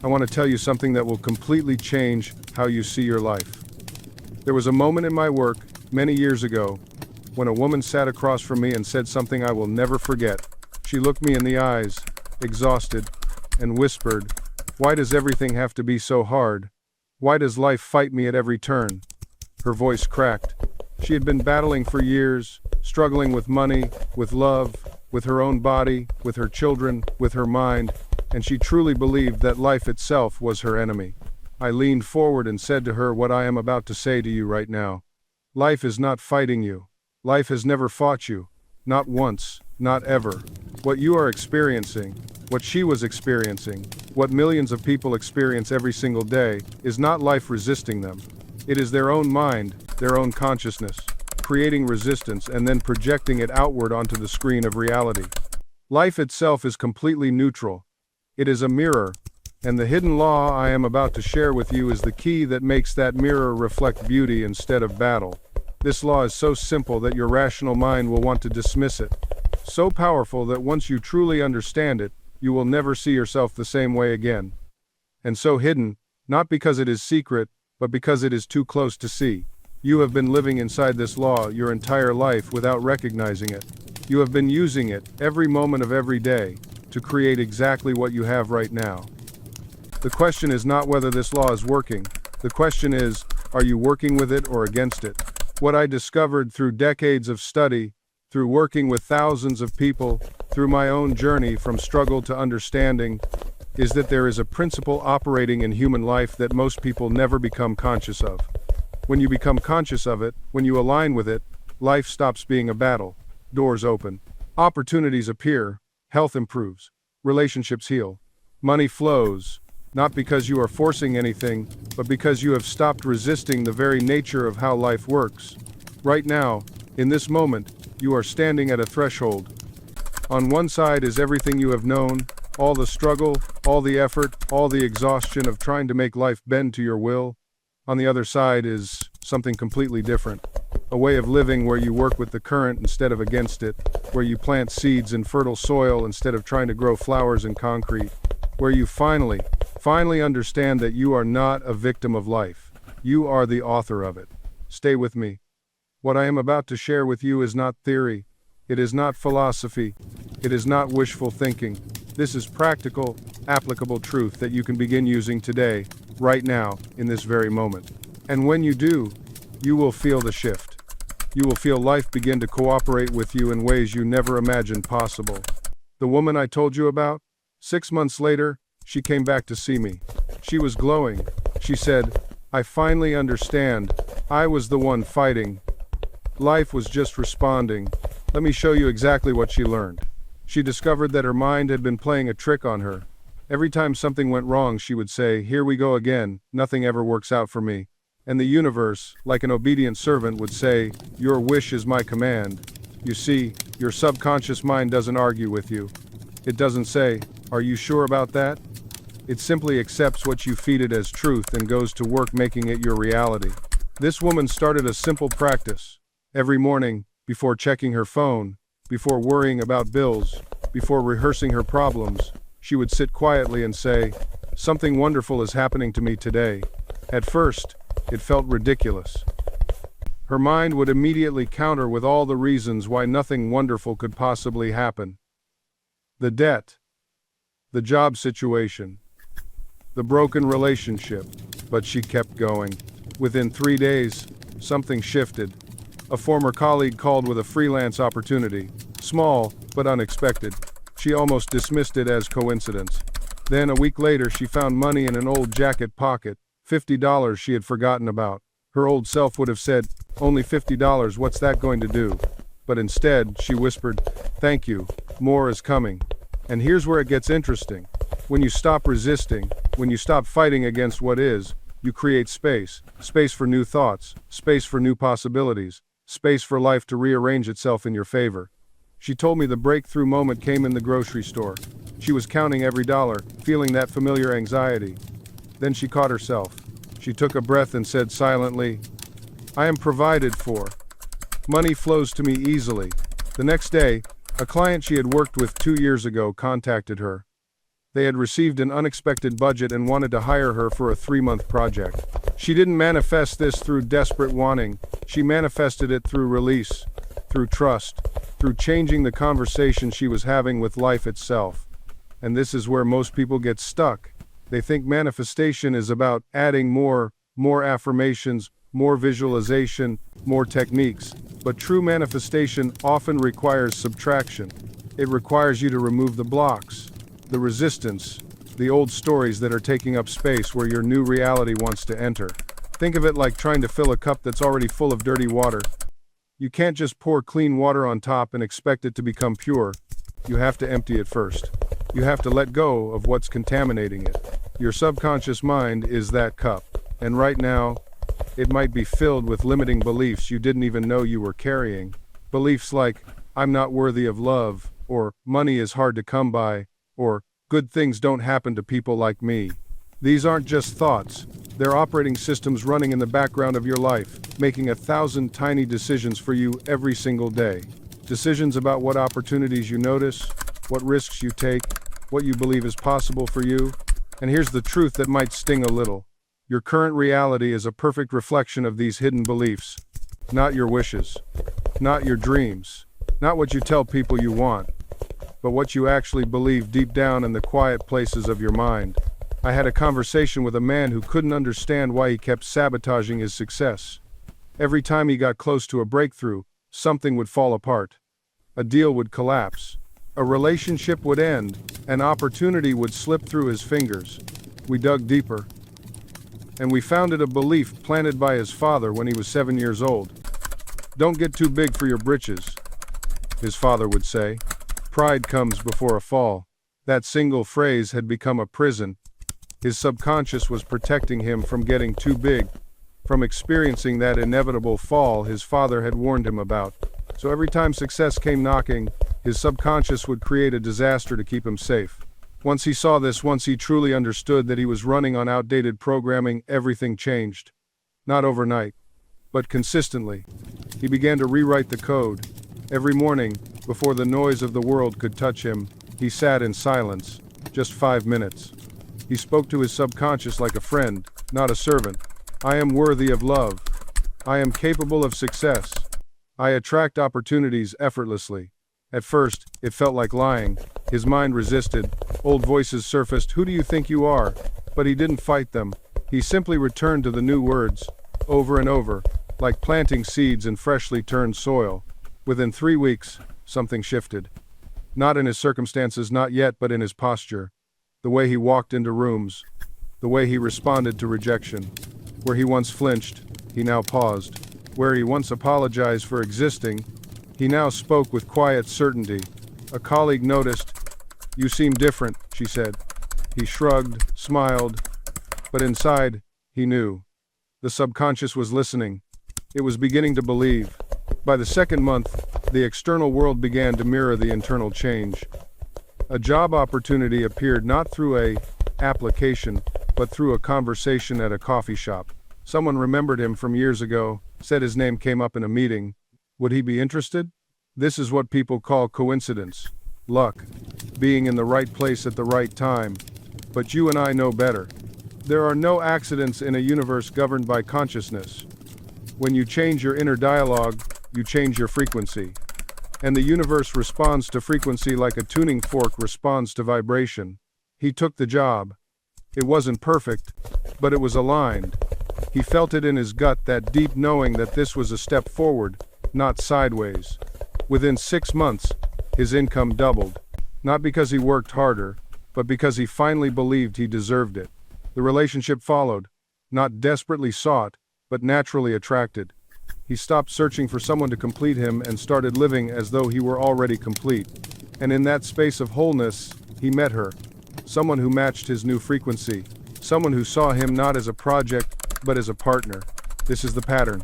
I want to tell you something that will completely change how you see your life. There was a moment in my work, many years ago, when a woman sat across from me and said something I will never forget. She looked me in the eyes, exhausted, and whispered, "Why does everything have to be so hard? Why does life fight me at every turn?" Her voice cracked. She had been battling for years, struggling with money, with love, with her own body, with her children, with her mind, and she truly believed that life itself was her enemy. I leaned forward and said to her what I am about to say to you right now. Life is not fighting you. Life has never fought you. Not once, not ever. What you are experiencing, what she was experiencing, what millions of people experience every single day, is not life resisting them. It is their own mind, their own consciousness, creating resistance and then projecting it outward onto the screen of reality. Life itself is completely neutral. It is a mirror, and the hidden law I am about to share with you is the key that makes that mirror reflect beauty instead of battle. This law is so simple that your rational mind will want to dismiss it. So powerful that once you truly understand it, you will never see yourself the same way again. And so hidden, not because it is secret, but because it is too close to see. You have been living inside this law your entire life without recognizing it. You have been using it, every moment of every day, to create exactly what you have right now. The question is not whether this law is working. The question is, are you working with it or against it? What I discovered through decades of study, through working with thousands of people, through my own journey from struggle to understanding, is that there is a principle operating in human life that most people never become conscious of. When you become conscious of it, when you align with it, life stops being a battle. Doors open. Opportunities appear. Health improves. Relationships heal. Money flows. Not because you are forcing anything, but because you have stopped resisting the very nature of how life works. Right now, in this moment, you are standing at a threshold. On one side is everything you have known, all the struggle, all the effort, all the exhaustion of trying to make life bend to your will. On the other side is something completely different. A way of living where you work with the current instead of against it, where you plant seeds in fertile soil instead of trying to grow flowers in concrete, where you finally understand that you are not a victim of life. You are the author of it. Stay with me. What I am about to share with you is not theory. It is not philosophy. It is not wishful thinking. This is practical, applicable truth that you can begin using today, right now, in this very moment. And when you do, you will feel the shift. You will feel life begin to cooperate with you in ways you never imagined possible. The woman I told you about? 6 months later, she came back to see me. She was glowing. She said, "I finally understand. I was the one fighting. Life was just responding." Let me show you exactly what she learned. She discovered that her mind had been playing a trick on her. Every time something went wrong, she would say, "Here we go again. Nothing ever works out for me." And the universe, like an obedient servant, would say, "Your wish is my command." You see, your subconscious mind doesn't argue with you. It doesn't say, "Are you sure about that?" It simply accepts what you feed it as truth and goes to work making it your reality. This woman started a simple practice. Every morning, before checking her phone, before worrying about bills, before rehearsing her problems, she would sit quietly and say, "Something wonderful is happening to me today." At first, it felt ridiculous. Her mind would immediately counter with all the reasons why nothing wonderful could possibly happen. The debt, the job situation, the broken relationship, but she kept going. Within 3 days, something shifted. A former colleague called with a freelance opportunity, small but unexpected. She almost dismissed it as coincidence. Then a week later she found money in an old jacket pocket, $50 she had forgotten about. Her old self would have said, "Only $50, what's that going to do?" But instead, she whispered, "Thank you, more is coming." And here's where it gets interesting. When you stop resisting, when you stop fighting against what is, you create space. Space for new thoughts, space for new possibilities, space for life to rearrange itself in your favor. She told me the breakthrough moment came in the grocery store. She was counting every dollar, feeling that familiar anxiety. Then she caught herself. She took a breath and said silently, "I am provided for. Money flows to me easily." The next day, a client she had worked with 2 years ago contacted her. They had received an unexpected budget and wanted to hire her for a 3-month project. She didn't manifest this through desperate wanting, she manifested it through release, through trust, through changing the conversation she was having with life itself. And this is where most people get stuck. They think manifestation is about adding more affirmations, more visualization, more techniques. But true manifestation often requires subtraction. It requires you to remove the blocks, the resistance, the old stories that are taking up space where your new reality wants to enter. Think of it like trying to fill a cup that's already full of dirty water. You can't just pour clean water on top and expect it to become pure. You have to empty it first. You have to let go of what's contaminating it. Your subconscious mind is that cup. And right now, it might be filled with limiting beliefs you didn't even know you were carrying. Beliefs like, I'm not worthy of love, or money is hard to come by, or good things don't happen to people like me. These aren't just thoughts. They're operating systems running in the background of your life, making 1,000 tiny decisions for you every single day. Decisions about what opportunities you notice, what risks you take, what you believe is possible for you. And here's the truth that might sting a little. Your current reality is a perfect reflection of these hidden beliefs. Not your wishes, not your dreams, not what you tell people you want, but what you actually believe deep down in the quiet places of your mind. I had a conversation with a man who couldn't understand why he kept sabotaging his success. Every time he got close to a breakthrough, something would fall apart. A deal would collapse. A relationship would end. An opportunity would slip through his fingers. We dug deeper, and we found it a belief planted by his father when he was 7 years old. Don't get too big for your britches, his father would say. Pride comes before a fall. That single phrase had become a prison. His subconscious was protecting him from getting too big, from experiencing that inevitable fall his father had warned him about. So every time success came knocking, his subconscious would create a disaster to keep him safe. Once he saw this, once he truly understood that he was running on outdated programming, everything changed. Not overnight, but consistently. He began to rewrite the code. Every morning, before the noise of the world could touch him, he sat in silence, just 5 minutes. He spoke to his subconscious like a friend, not a servant. I am worthy of love. I am capable of success. I attract opportunities effortlessly. At first, it felt like lying. His mind resisted. Old voices surfaced. Who do you think you are? But he didn't fight them. He simply returned to the new words, over and over, like planting seeds in freshly turned soil. Within 3 weeks, something shifted. Not in his circumstances, not yet, but in his posture. The way he walked into rooms. The way he responded to rejection. Where he once flinched, he now paused. Where he once apologized for existing, he now spoke with quiet certainty. A colleague noticed. You seem different, she said. He shrugged, smiled, but inside, he knew. The subconscious was listening. It was beginning to believe. By the second month, the external world began to mirror the internal change. A job opportunity appeared not through an application, but through a conversation at a coffee shop. Someone remembered him from years ago, said his name came up in a meeting. Would he be interested? This is what people call coincidence, luck, being in the right place at the right time. But you and I know better. There are no accidents in a universe governed by consciousness. When you change your inner dialogue, you change your frequency. And the universe responds to frequency like a tuning fork responds to vibration. He took the job. It wasn't perfect, but it was aligned. He felt it in his gut, that deep knowing that this was a step forward, not sideways. Within 6 months, his income doubled. Not because he worked harder, but because he finally believed he deserved it. The relationship followed, not desperately sought, but naturally attracted. He stopped searching for someone to complete him and started living as though he were already complete. And in that space of wholeness, he met her. Someone who matched his new frequency. Someone who saw him not as a project, but as a partner. This is the pattern.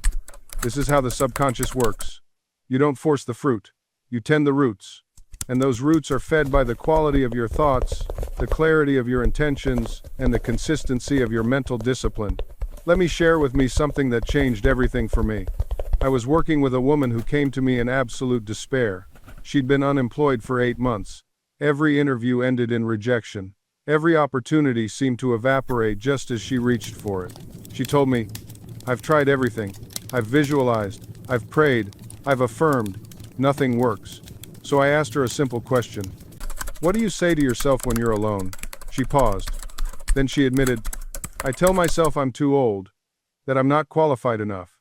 This is how the subconscious works. You don't force the fruit. You tend the roots. And those roots are fed by the quality of your thoughts, the clarity of your intentions, and the consistency of your mental discipline. Let me share with me something that changed everything for me. I was working with a woman who came to me in absolute despair. She'd been unemployed for 8 months. Every interview ended in rejection. Every opportunity seemed to evaporate just as she reached for it. She told me, "I've tried everything. I've visualized. I've prayed. I've affirmed. Nothing works." So I asked her a simple question. "What do you say to yourself when you're alone?" She paused. Then she admitted, "I tell myself I'm too old, that I'm not qualified enough,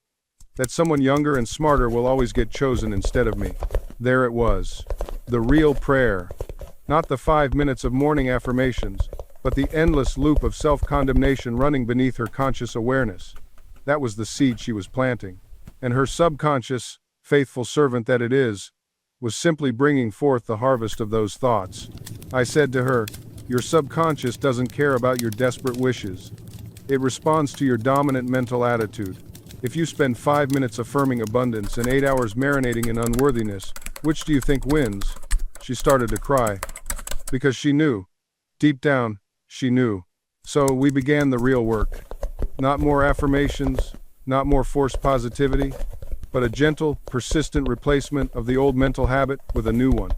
that someone younger and smarter will always get chosen instead of me." There it was. The real prayer. Not the 5 minutes of morning affirmations, but the endless loop of self-condemnation running beneath her conscious awareness. That was the seed she was planting. And her subconscious, faithful servant that it is, was simply bringing forth the harvest of those thoughts. I said to her, "Your subconscious doesn't care about your desperate wishes. It responds to your dominant mental attitude. If you spend 5 minutes affirming abundance and 8 hours marinating in unworthiness, which do you think wins?" She started to cry. Because she knew. Deep down, she knew. So we began the real work. Not more affirmations, not more forced positivity, but a gentle, persistent replacement of the old mental habit with a new one.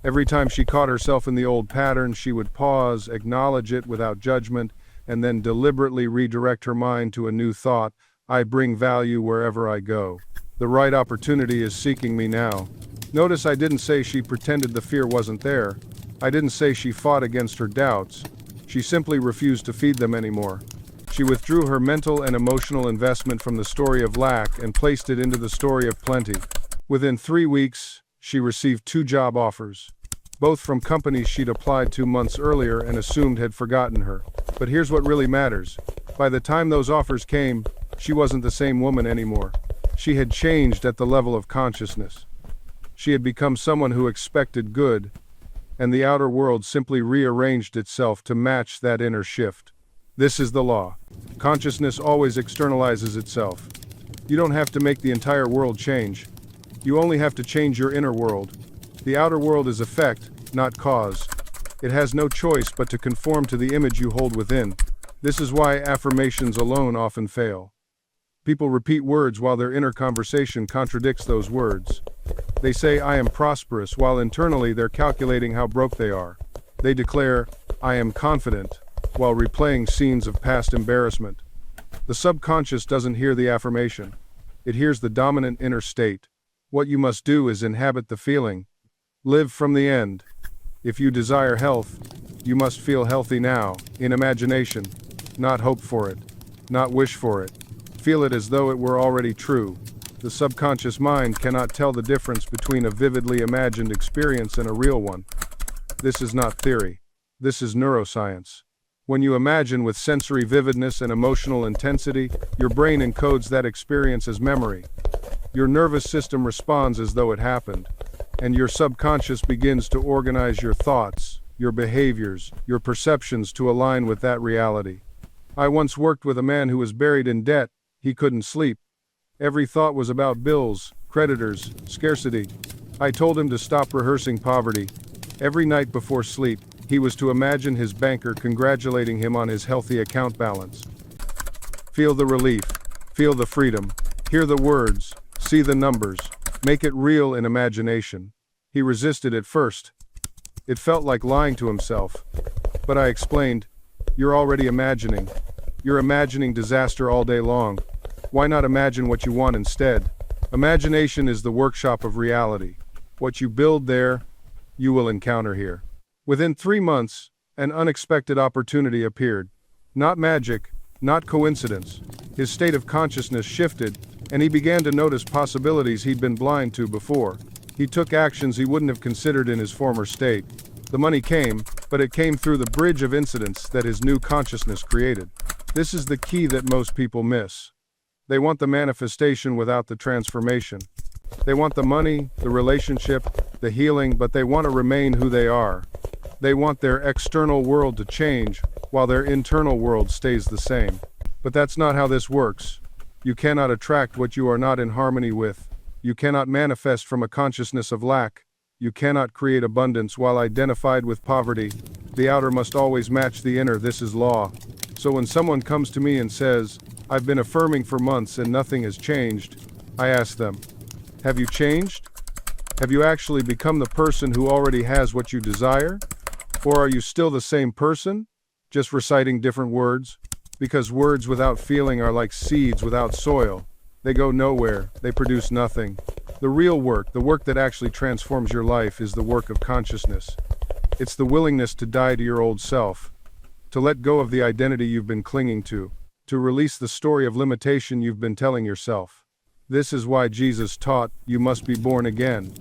Every time she caught herself in the old pattern, she would pause, acknowledge it without judgment, and then deliberately redirect her mind to a new thought. "I bring value wherever I go. The right opportunity is seeking me now." Notice I didn't say she pretended the fear wasn't there. I didn't say she fought against her doubts. She simply refused to feed them anymore. She withdrew her mental and emotional investment from the story of lack and placed it into the story of plenty. Within 3 weeks, she received 2 job offers, both from companies she'd applied to months earlier and assumed had forgotten her. But here's what really matters. By the time those offers came, she wasn't the same woman anymore. She had changed at the level of consciousness. She had become someone who expected good, and the outer world simply rearranged itself to match that inner shift. This is the law. Consciousness always externalizes itself. You don't have to make the entire world change. You only have to change your inner world. The outer world is effect, not cause. It has no choice but to conform to the image you hold within. This is why affirmations alone often fail. People repeat words while their inner conversation contradicts those words. They say, "I am prosperous," while internally they're calculating how broke they are. They declare, "I am confident," while replaying scenes of past embarrassment. The subconscious doesn't hear the affirmation. It hears the dominant inner state. What you must do is inhabit the feeling. Live from the end. If you desire health, you must feel healthy now, in imagination. Not hope for it. Not wish for it. Feel it as though it were already true. The subconscious mind cannot tell the difference between a vividly imagined experience and a real one. This is not theory. This is neuroscience. When you imagine with sensory vividness and emotional intensity, your brain encodes that experience as memory. Your nervous system responds as though it happened, and your subconscious begins to organize your thoughts, your behaviors, your perceptions to align with that reality. I once worked with a man who was buried in debt. He couldn't sleep. Every thought was about bills, creditors, scarcity. I told him to stop rehearsing poverty. Every night before sleep, he was to imagine his banker congratulating him on his healthy account balance. Feel the relief. Feel the freedom. Hear the words. See the numbers. Make it real in imagination. He resisted at first. It felt like lying to himself. But I explained, "You're already imagining. You're imagining disaster all day long. Why not imagine what you want instead?" Imagination is the workshop of reality. What you build there, you will encounter here. Within 3 months, an unexpected opportunity appeared. Not magic, not coincidence. His state of consciousness shifted, and he began to notice possibilities he'd been blind to before. He took actions he wouldn't have considered in his former state. The money came, but it came through the bridge of incidents that his new consciousness created. This is the key that most people miss. They want the manifestation without the transformation. They want the money, the relationship, the healing, but they want to remain who they are. They want their external world to change, while their internal world stays the same. But that's not how this works. You cannot attract what you are not in harmony with. You cannot manifest from a consciousness of lack. You cannot create abundance while identified with poverty. The outer must always match the inner. This is law. So when someone comes to me and says, "I've been affirming for months and nothing has changed," I ask them, "Have you changed? Have you actually become the person who already has what you desire? Or are you still the same person, just reciting different words? Because words without feeling are like seeds without soil. They go nowhere, they produce nothing. The real work, the work that actually transforms your life, is the work of consciousness. It's the willingness to die to your old self, to let go of the identity you've been clinging to release the story of limitation you've been telling yourself. This is why Jesus taught, you must be born again.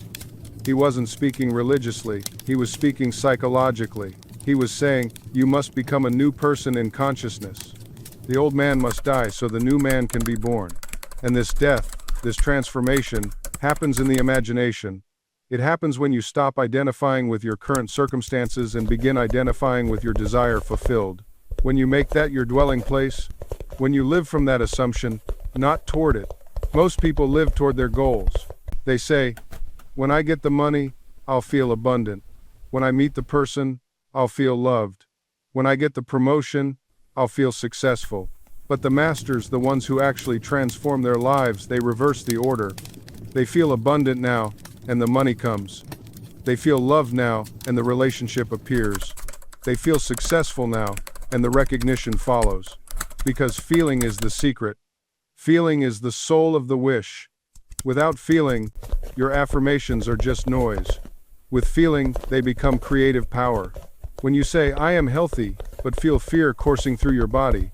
He wasn't speaking religiously, he was speaking psychologically. He was saying, you must become a new person in consciousness. The old man must die so the new man can be born. And this death, this transformation, happens in the imagination. It happens when you stop identifying with your current circumstances and begin identifying with your desire fulfilled. When you make that your dwelling place, when you live from that assumption, not toward it. Most people live toward their goals. They say, when I get the money, I'll feel abundant. When I meet the person, I'll feel loved. When I get the promotion, I'll feel successful. But the masters, the ones who actually transform their lives, they reverse the order. They feel abundant now, and the money comes. They feel loved now, and the relationship appears. They feel successful now, and the recognition follows. Because feeling is the secret. Feeling is the soul of the wish. Without feeling, your affirmations are just noise. With feeling, they become creative power. When you say, I am healthy, but feel fear coursing through your body.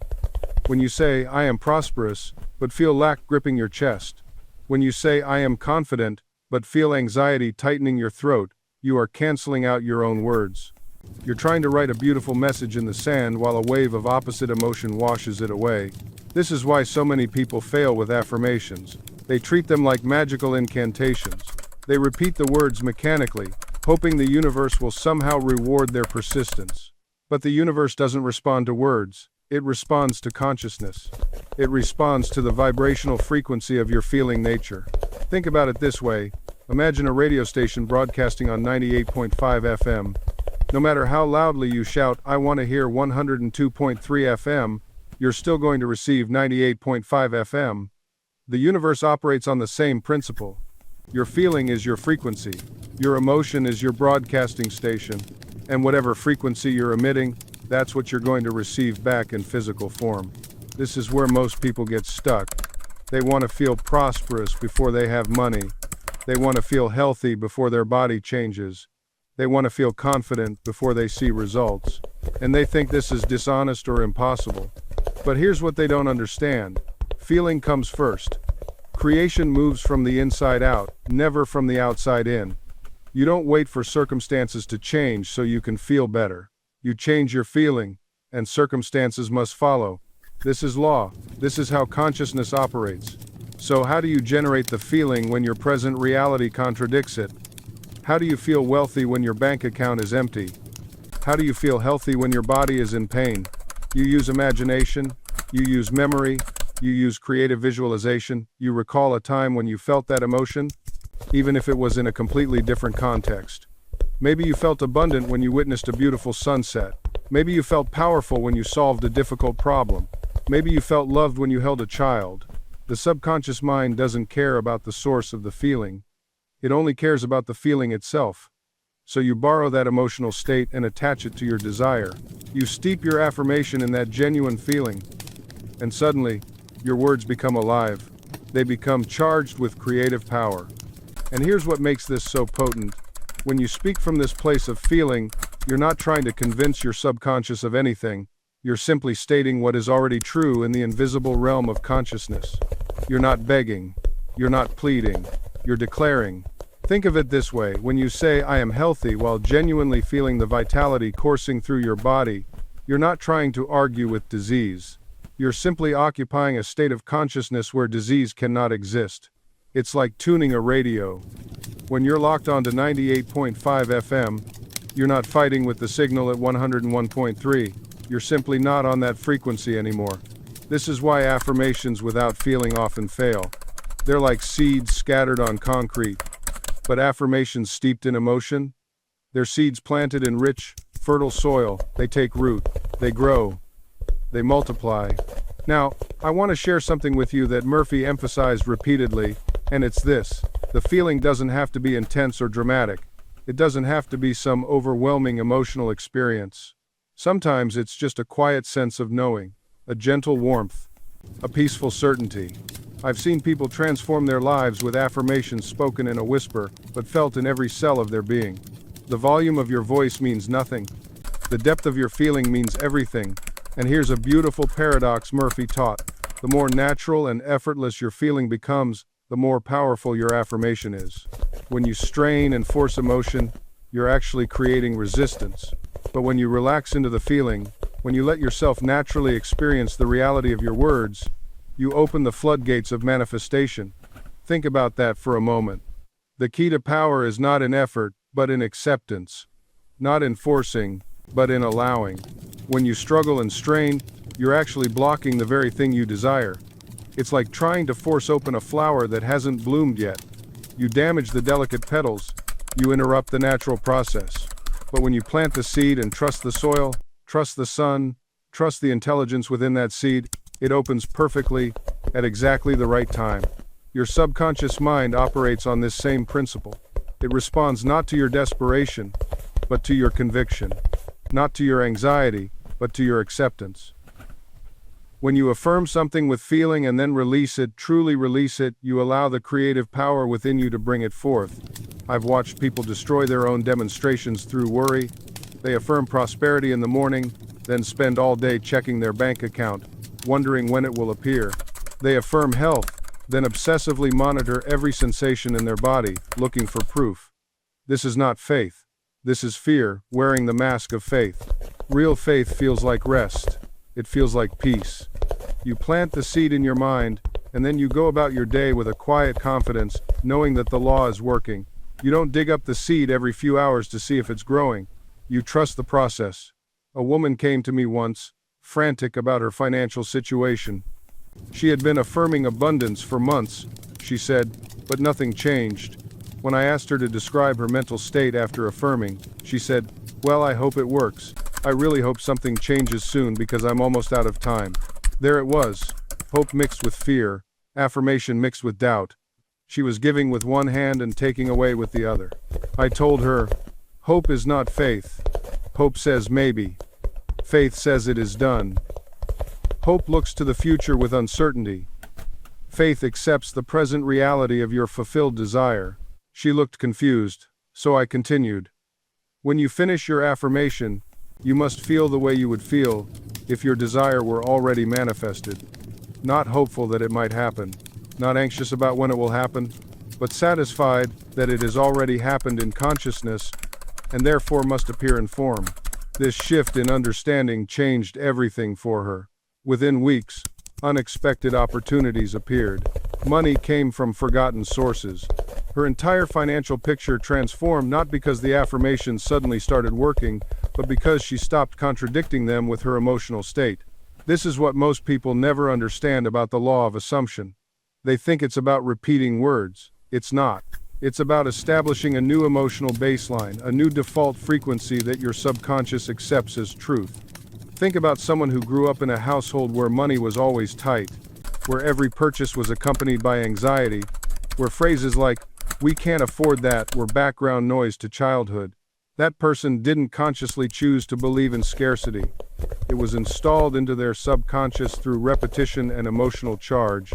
When you say, I am prosperous, but feel lack gripping your chest. When you say, I am confident, but feel anxiety tightening your throat, you are canceling out your own words. You're trying to write a beautiful message in the sand while a wave of opposite emotion washes it away. This is why so many people fail with affirmations. They treat them like magical incantations. They repeat the words mechanically, hoping the universe will somehow reward their persistence. But the universe doesn't respond to words. It responds to consciousness. It responds to the vibrational frequency of your feeling nature. Think about it this way. Imagine a radio station broadcasting on 98.5 FM. No matter how loudly you shout, I want to hear 102.3 FM, you're still going to receive 98.5 FM. The universe operates on the same principle. Your feeling is your frequency. Your emotion is your broadcasting station. And whatever frequency you're emitting, that's what you're going to receive back in physical form. This is where most people get stuck. They want to feel prosperous before they have money. They want to feel healthy before their body changes. They want to feel confident before they see results. And they think this is dishonest or impossible. But here's what they don't understand. Feeling comes first. Creation moves from the inside out, never from the outside in. You don't wait for circumstances to change so you can feel better. You change your feeling, and circumstances must follow. This is law. This is how consciousness operates. So how do you generate the feeling when your present reality contradicts it? How do you feel wealthy when your bank account is empty? How do you feel healthy when your body is in pain? You use imagination, you use memory, you use creative visualization, you recall a time when you felt that emotion, even if it was in a completely different context. Maybe you felt abundant when you witnessed a beautiful sunset. Maybe you felt powerful when you solved a difficult problem. Maybe you felt loved when you held a child. The subconscious mind doesn't care about the source of the feeling. It only cares about the feeling itself. So you borrow that emotional state and attach it to your desire. You steep your affirmation in that genuine feeling. And suddenly, your words become alive. They become charged with creative power. And here's what makes this so potent. When you speak from this place of feeling, you're not trying to convince your subconscious of anything. You're simply stating what is already true in the invisible realm of consciousness. You're not begging. You're not pleading. You're declaring. Think of it this way. When you say, I am healthy, while genuinely feeling the vitality coursing through your body, you're not trying to argue with disease. You're simply occupying a state of consciousness where disease cannot exist. It's like tuning a radio. When you're locked onto 98.5 FM, you're not fighting with the signal at 101.3. You're simply not on that frequency anymore. This is why affirmations without feeling often fail. They're like seeds scattered on concrete. But affirmations steeped in emotion? They're seeds planted in rich, fertile soil. They take root. They grow. They multiply. Now, I want to share something with you that Murphy emphasized repeatedly, and it's this. The feeling doesn't have to be intense or dramatic. It doesn't have to be some overwhelming emotional experience. Sometimes it's just a quiet sense of knowing, a gentle warmth, a peaceful certainty. I've seen people transform their lives with affirmations spoken in a whisper, but felt in every cell of their being. The volume of your voice means nothing. The depth of your feeling means everything. And here's a beautiful paradox Murphy taught. The more natural and effortless your feeling becomes, the more powerful your affirmation is. When you strain and force emotion, you're actually creating resistance. But when you relax into the feeling, when you let yourself naturally experience the reality of your words, you open the floodgates of manifestation. Think about that for a moment. The key to power is not in effort, but in acceptance. Not in forcing, but in allowing. When you struggle and strain, you're actually blocking the very thing you desire. It's like trying to force open a flower that hasn't bloomed yet. You damage the delicate petals, you interrupt the natural process. But when you plant the seed and trust the soil, trust the sun, trust the intelligence within that seed, it opens perfectly, at exactly the right time. Your subconscious mind operates on this same principle. It responds not to your desperation, but to your conviction. Not to your anxiety, but to your acceptance. When you affirm something with feeling and then release it, truly release it, you allow the creative power within you to bring it forth. I've watched people destroy their own demonstrations through worry. They affirm prosperity in the morning, then spend all day checking their bank account, wondering when it will appear. They affirm health, then obsessively monitor every sensation in their body, looking for proof. This is not faith. This is fear, wearing the mask of faith. Real faith feels like rest. It feels like peace. You plant the seed in your mind, and then you go about your day with a quiet confidence, knowing that the law is working. You don't dig up the seed every few hours to see if it's growing. You trust the process. A woman came to me once, frantic about her financial situation. She had been affirming abundance for months, she said, but nothing changed. When I asked her to describe her mental state after affirming, she said, "Well, I hope it works. I really hope something changes soon because I'm almost out of time." There it was, hope mixed with fear, affirmation mixed with doubt. She was giving with one hand and taking away with the other. I told her, hope is not faith. Hope says maybe. Faith says it is done. Hope looks to the future with uncertainty. Faith accepts the present reality of your fulfilled desire. She looked confused, so I continued. When you finish your affirmation, you must feel the way you would feel if your desire were already manifested. Not hopeful that it might happen, not anxious about when it will happen, but satisfied that it has already happened in consciousness and therefore must appear in form. This shift in understanding changed everything for her. Within weeks, unexpected opportunities appeared. Money came from forgotten sources. Her entire financial picture transformed not because the affirmations suddenly started working, but because she stopped contradicting them with her emotional state. This is what most people never understand about the law of assumption. They think it's about repeating words. It's not. It's about establishing a new emotional baseline, a new default frequency that your subconscious accepts as truth. Think about someone who grew up in a household where money was always tight, where every purchase was accompanied by anxiety, where phrases like, "We can't afford that," were background noise to childhood. That person didn't consciously choose to believe in scarcity. It was installed into their subconscious through repetition and emotional charge.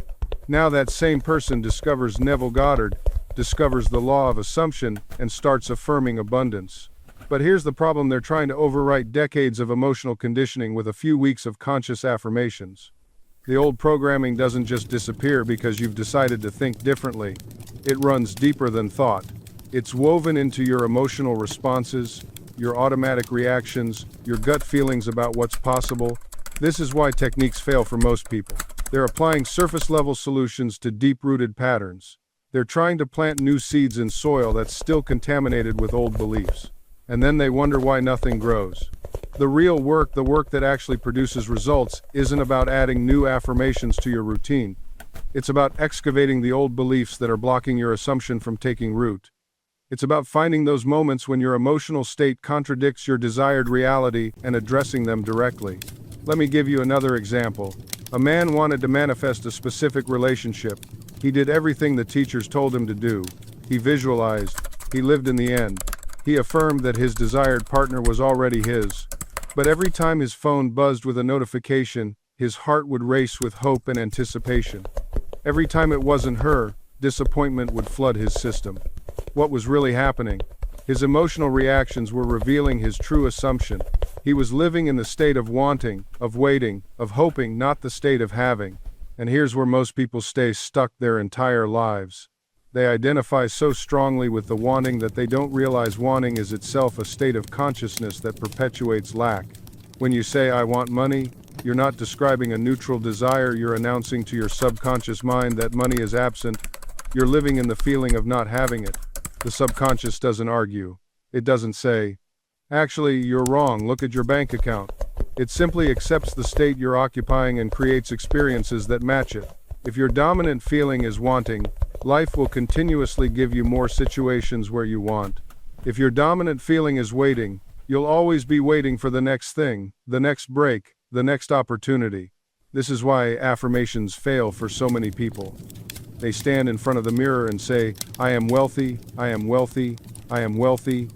Now that same person discovers Neville Goddard, discovers the law of assumption, and starts affirming abundance. But here's the problem: they're trying to overwrite decades of emotional conditioning with a few weeks of conscious affirmations. The old programming doesn't just disappear because you've decided to think differently. It runs deeper than thought. It's woven into your emotional responses, your automatic reactions, your gut feelings about what's possible. This is why techniques fail for most people. They're applying surface-level solutions to deep-rooted patterns. They're trying to plant new seeds in soil that's still contaminated with old beliefs. And then they wonder why nothing grows. The real work, the work that actually produces results, isn't about adding new affirmations to your routine. It's about excavating the old beliefs that are blocking your assumption from taking root. It's about finding those moments when your emotional state contradicts your desired reality and addressing them directly. Let me give you another example. A man wanted to manifest a specific relationship. He did everything the teachers told him to do. He visualized. He lived in the end. He affirmed that his desired partner was already his. But every time his phone buzzed with a notification, his heart would race with hope and anticipation. Every time it wasn't her, disappointment would flood his system. What was really happening? His emotional reactions were revealing his true assumption. He was living in the state of wanting, of waiting, of hoping, not the state of having. And here's where most people stay stuck their entire lives. They identify so strongly with the wanting that they don't realize wanting is itself a state of consciousness that perpetuates lack. When you say, "I want money," you're not describing a neutral desire, you're announcing to your subconscious mind that money is absent. You're living in the feeling of not having it. The subconscious doesn't argue. It doesn't say, "Actually, you're wrong, look at your bank account." It simply accepts the state you're occupying and creates experiences that match it. If your dominant feeling is wanting, life will continuously give you more situations where you want. If your dominant feeling is waiting, you'll always be waiting for the next thing, the next break, the next opportunity. This is why affirmations fail for so many people. They stand in front of the mirror and say, "I am wealthy, I am wealthy, I am wealthy,"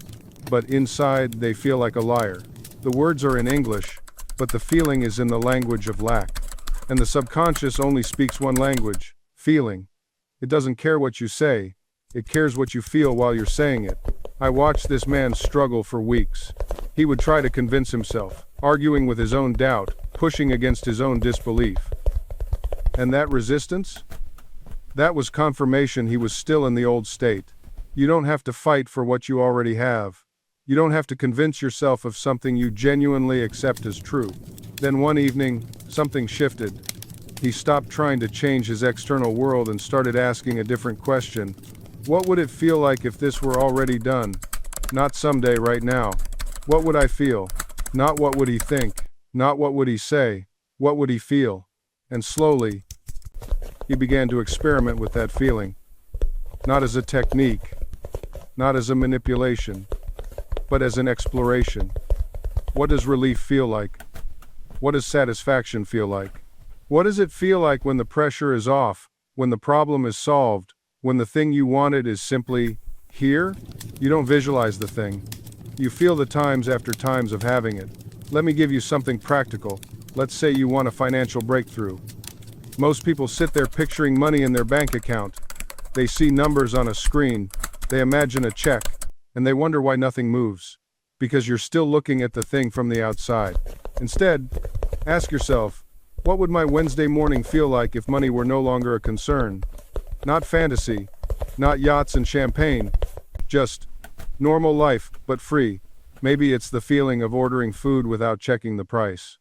but inside they feel like a liar. The words are in English, but the feeling is in the language of lack. And the subconscious only speaks one language, feeling. It doesn't care what you say, it cares what you feel while you're saying it. I watched this man struggle for weeks. He would try to convince himself, arguing with his own doubt, pushing against his own disbelief. And that resistance? That was confirmation he was still in the old state. You don't have to fight for what you already have. You don't have to convince yourself of something you genuinely accept as true. Then one evening, something shifted. He stopped trying to change his external world and started asking a different question. What would it feel like if this were already done? Not someday, right now. What would I feel? Not what would he think? Not what would he say? What would he feel? And slowly, he began to experiment with that feeling. Not as a technique, not as a manipulation, but as an exploration. What does relief feel like? What does satisfaction feel like? What does it feel like when the pressure is off, when the problem is solved, when the thing you wanted is simply here? You don't visualize the thing. You feel the times after times of having it. Let me give you something practical. Let's say you want a financial breakthrough. Most people sit there picturing money in their bank account. They see numbers on a screen, they imagine a check, and they wonder why nothing moves. Because you're still looking at the thing from the outside. Instead, ask yourself, what would my Wednesday morning feel like if money were no longer a concern? Not fantasy, not yachts and champagne, just normal life, but free. Maybe it's the feeling of ordering food without checking the price.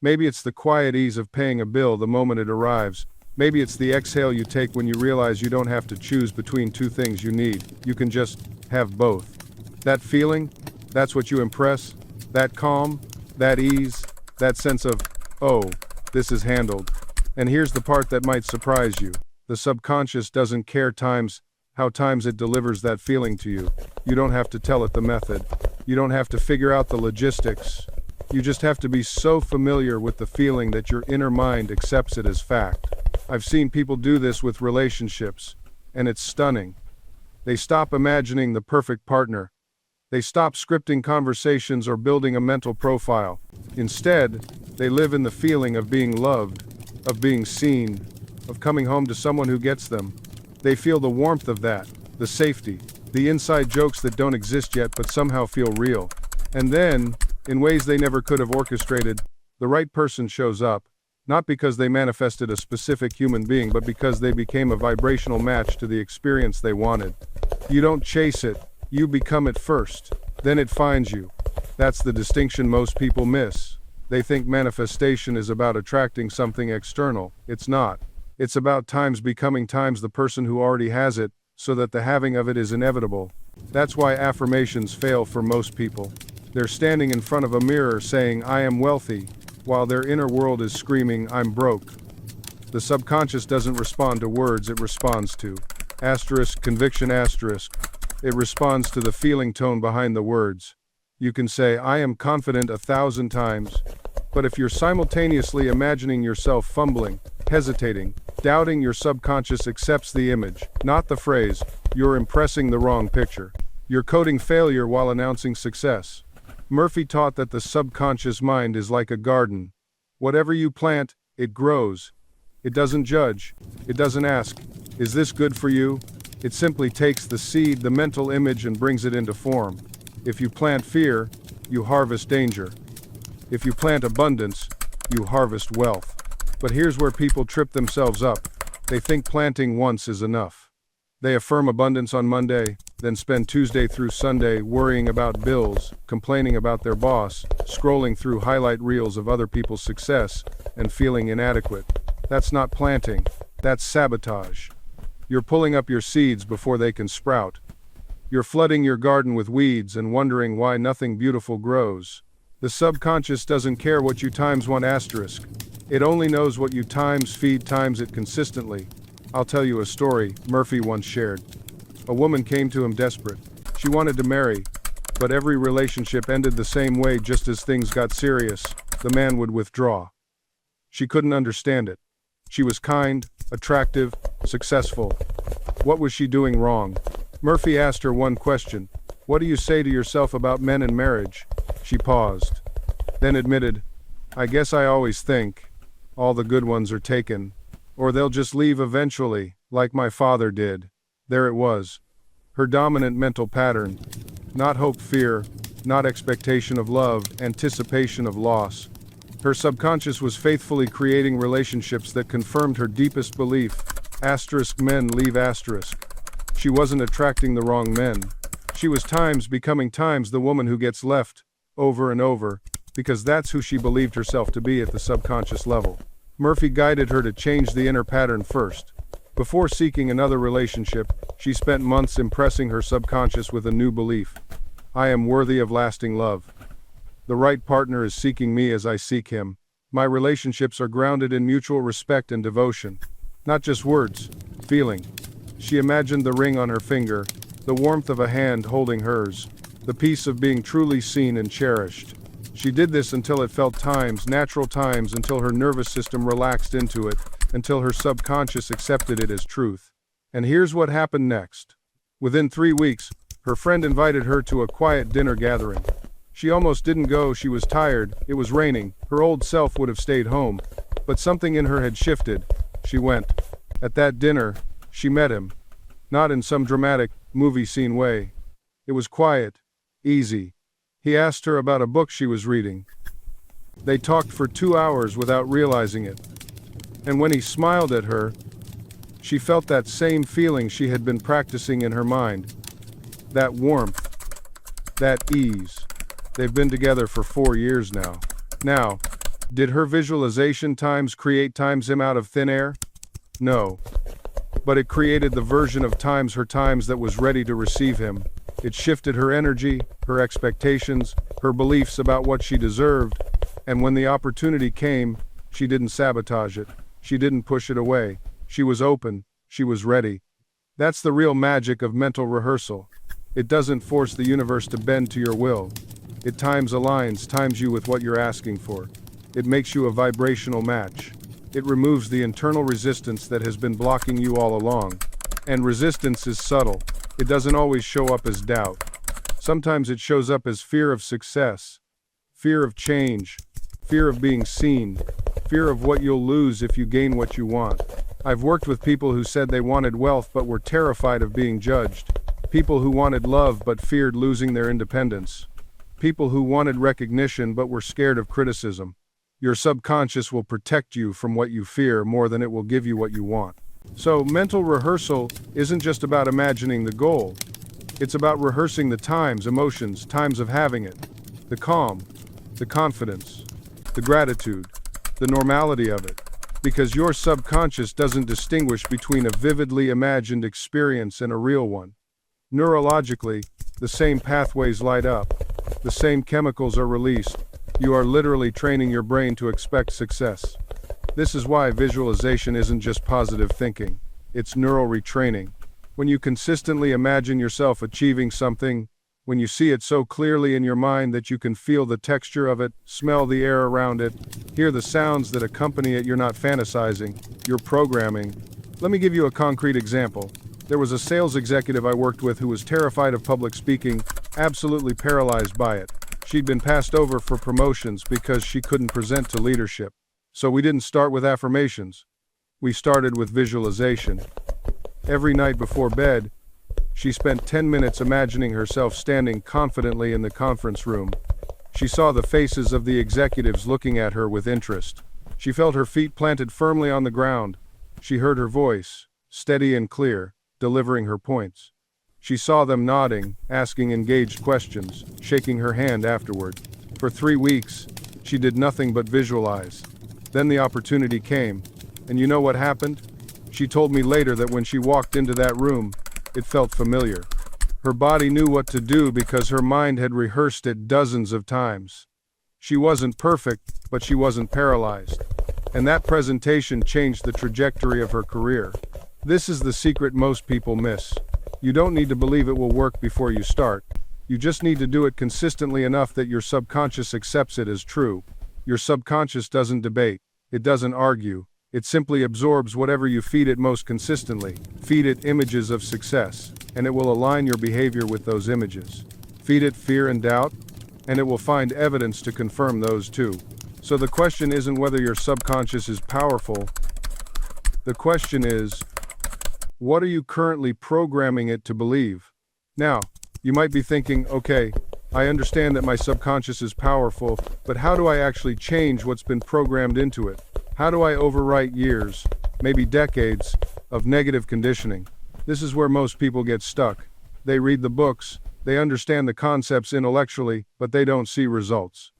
Maybe it's the quiet ease of paying a bill the moment it arrives. Maybe it's the exhale you take when you realize you don't have to choose between two things you need. You can just have both. That feeling, that's what you impress. That calm, that ease, that sense of, oh, this is handled. And here's the part that might surprise you. The subconscious doesn't care how times it delivers that feeling to you. You don't have to tell it the method. You don't have to figure out the logistics. You just have to be so familiar with the feeling that your inner mind accepts it as fact. I've seen people do this with relationships, and it's stunning. They stop imagining the perfect partner. They stop scripting conversations or building a mental profile. Instead, they live in the feeling of being loved, of being seen, of coming home to someone who gets them. They feel the warmth of that, the safety, the inside jokes that don't exist yet but somehow feel real. And then, in ways they never could have orchestrated, the right person shows up, not because they manifested a specific human being, but because they became a vibrational match to the experience they wanted. You don't chase it, you become it first, then it finds you. That's the distinction most people miss. They think manifestation is about attracting something external. It's not. It's about times becoming times the person who already has it, so that the having of it is inevitable. That's why affirmations fail for most people. They're standing in front of a mirror saying, "I am wealthy," while their inner world is screaming, "I'm broke." The subconscious doesn't respond to words, it responds to conviction. It responds to the feeling tone behind the words. You can say, "I am confident" 1,000 times, but if you're simultaneously imagining yourself fumbling, hesitating, doubting, your subconscious accepts the image, not the phrase. You're impressing the wrong picture. You're coding failure while announcing success. Murphy taught that the subconscious mind is like a garden. Whatever you plant, it grows. It doesn't judge. It doesn't ask, is this good for you? It simply takes the seed, the mental image, and brings it into form. If you plant fear, you harvest danger. If you plant abundance, you harvest wealth. But here's where people trip themselves up. They think planting once is enough. They affirm abundance on Monday, then spend Tuesday through Sunday worrying about bills, complaining about their boss, scrolling through highlight reels of other people's success, and feeling inadequate. That's not planting, that's sabotage. You're pulling up your seeds before they can sprout. You're flooding your garden with weeds and wondering why nothing beautiful grows. The subconscious doesn't care what you times one asterisk. It only knows what you times feed times it consistently. I'll tell you a story Murphy once shared. A woman came to him desperate. She wanted to marry, but every relationship ended the same way. Just as things got serious, the man would withdraw. She couldn't understand it. She was kind, attractive, successful. What was she doing wrong? Murphy asked her one question. What do you say to yourself about men and marriage? She paused, then admitted, I guess I always think, all the good ones are taken, or they'll just leave eventually, like my father did. There it was. Her dominant mental pattern. Not hope, fear, not expectation of love, anticipation of loss. Her subconscious was faithfully creating relationships that confirmed her deepest belief. Asterisk men leave asterisk. She wasn't attracting the wrong men. She was times becoming times the woman who gets left, over and over, because that's who she believed herself to be at the subconscious level. Murphy guided her to change the inner pattern first. Before seeking another relationship, she spent months impressing her subconscious with a new belief. I am worthy of lasting love. The right partner is seeking me as I seek him. My relationships are grounded in mutual respect and devotion. Not just words, feeling. She imagined the ring on her finger, the warmth of a hand holding hers, the peace of being truly seen and cherished. She did this until it felt times, natural times, until her nervous system relaxed into it, until her subconscious accepted it as truth. And here's what happened next. Within 3 weeks, her friend invited her to a quiet dinner gathering. She almost didn't go. She was tired, it was raining, her old self would have stayed home. But something in her had shifted. She went. At that dinner, she met him. Not in some dramatic, movie scene way. It was quiet, easy. He asked her about a book she was reading. They talked for 2 hours without realizing it. And when he smiled at her, she felt that same feeling she had been practicing in her mind. That warmth, that ease. They've been together for 4 years now. Now, did her visualization times create times him out of thin air? No. But it created the version of times her times that was ready to receive him. It shifted her energy, her expectations, her beliefs about what she deserved, and when the opportunity came, she didn't sabotage it. She didn't push it away. She was open. She was ready. That's the real magic of mental rehearsal. It doesn't force the universe to bend to your will. It times you with what you're asking for. It makes you a vibrational match. It removes the internal resistance that has been blocking you all along. And resistance is subtle. It doesn't always show up as doubt. Sometimes it shows up as fear of success, fear of change, fear of being seen, fear of what you'll lose if you gain what you want. I've worked with people who said they wanted wealth but were terrified of being judged. People who wanted love but feared losing their independence. People who wanted recognition but were scared of criticism. Your subconscious will protect you from what you fear more than it will give you what you want. So, mental rehearsal isn't just about imagining the goal. It's about rehearsing the times, emotions, times of having it. The calm, the confidence, the gratitude, the normality of it. Because your subconscious doesn't distinguish between a vividly imagined experience and a real one. Neurologically, the same pathways light up. The same chemicals are released. You are literally training your brain to expect success. This is why visualization isn't just positive thinking. It's neural retraining. When you consistently imagine yourself achieving something, when you see it so clearly in your mind that you can feel the texture of it, smell the air around it, hear the sounds that accompany it, you're not fantasizing, you're programming. Let me give you a concrete example. There was a sales executive I worked with who was terrified of public speaking, absolutely paralyzed by it. She'd been passed over for promotions because she couldn't present to leadership. So we didn't start with affirmations. We started with visualization. Every night before bed, she spent 10 minutes imagining herself standing confidently in the conference room. She saw the faces of the executives looking at her with interest. She felt her feet planted firmly on the ground. She heard her voice, steady and clear, delivering her points. She saw them nodding, asking engaged questions, shaking her hand afterward. For 3 weeks, she did nothing but visualize. Then the opportunity came, and you know what happened? She told me later that when she walked into that room, it felt familiar. Her body knew what to do because her mind had rehearsed it dozens of times. She wasn't perfect, but she wasn't paralyzed. And that presentation changed the trajectory of her career. This is the secret most people miss. You don't need to believe it will work before you start. You just need to do it consistently enough that your subconscious accepts it as true. Your subconscious doesn't debate. It doesn't argue. It simply absorbs whatever you feed it most consistently. Feed it images of success, and it will align your behavior with those images. Feed it fear and doubt, and it will find evidence to confirm those too. So the question isn't whether your subconscious is powerful. The question is, what are you currently programming it to believe? Now, you might be thinking, okay, I understand that my subconscious is powerful, but how do I actually change what's been programmed into it? How do I overwrite years, maybe decades, of negative conditioning? This is where most people get stuck. They read the books, they understand the concepts intellectually, but they don't see results.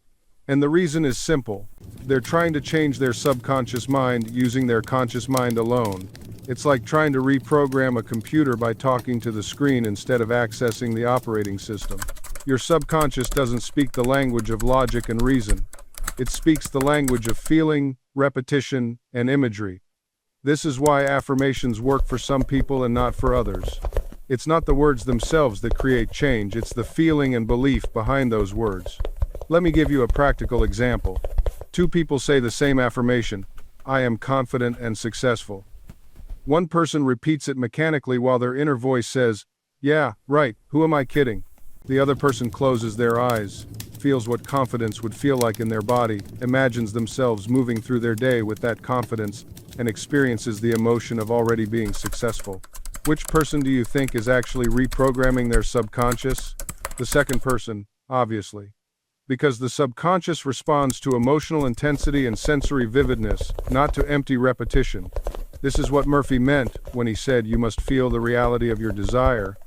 And the reason is simple. They're trying to change their subconscious mind using their conscious mind alone. It's like trying to reprogram a computer by talking to the screen instead of accessing the operating system. Your subconscious doesn't speak the language of logic and reason. It speaks the language of feeling, repetition, and imagery. This is why affirmations work for some people and not for others. It's not the words themselves that create change, it's the feeling and belief behind those words. Let me give you a practical example. 2 people say the same affirmation, I am confident and successful. One person repeats it mechanically while their inner voice says, yeah, right, who am I kidding? The other person closes their eyes, feels what confidence would feel like in their body, imagines themselves moving through their day with that confidence, and experiences the emotion of already being successful. Which person do you think is actually reprogramming their subconscious? The second person, obviously. Because the subconscious responds to emotional intensity and sensory vividness, not to empty repetition. This is what Murphy meant when he said you must feel the reality of your desire.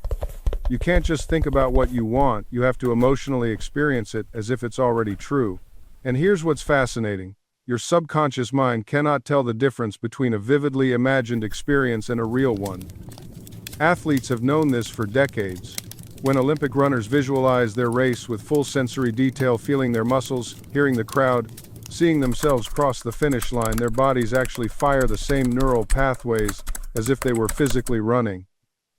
You can't just think about what you want, you have to emotionally experience it as if it's already true. And here's what's fascinating. Your subconscious mind cannot tell the difference between a vividly imagined experience and a real one. Athletes have known this for decades. When Olympic runners visualize their race with full sensory detail, feeling their muscles, hearing the crowd, seeing themselves cross the finish line, their bodies actually fire the same neural pathways as if they were physically running.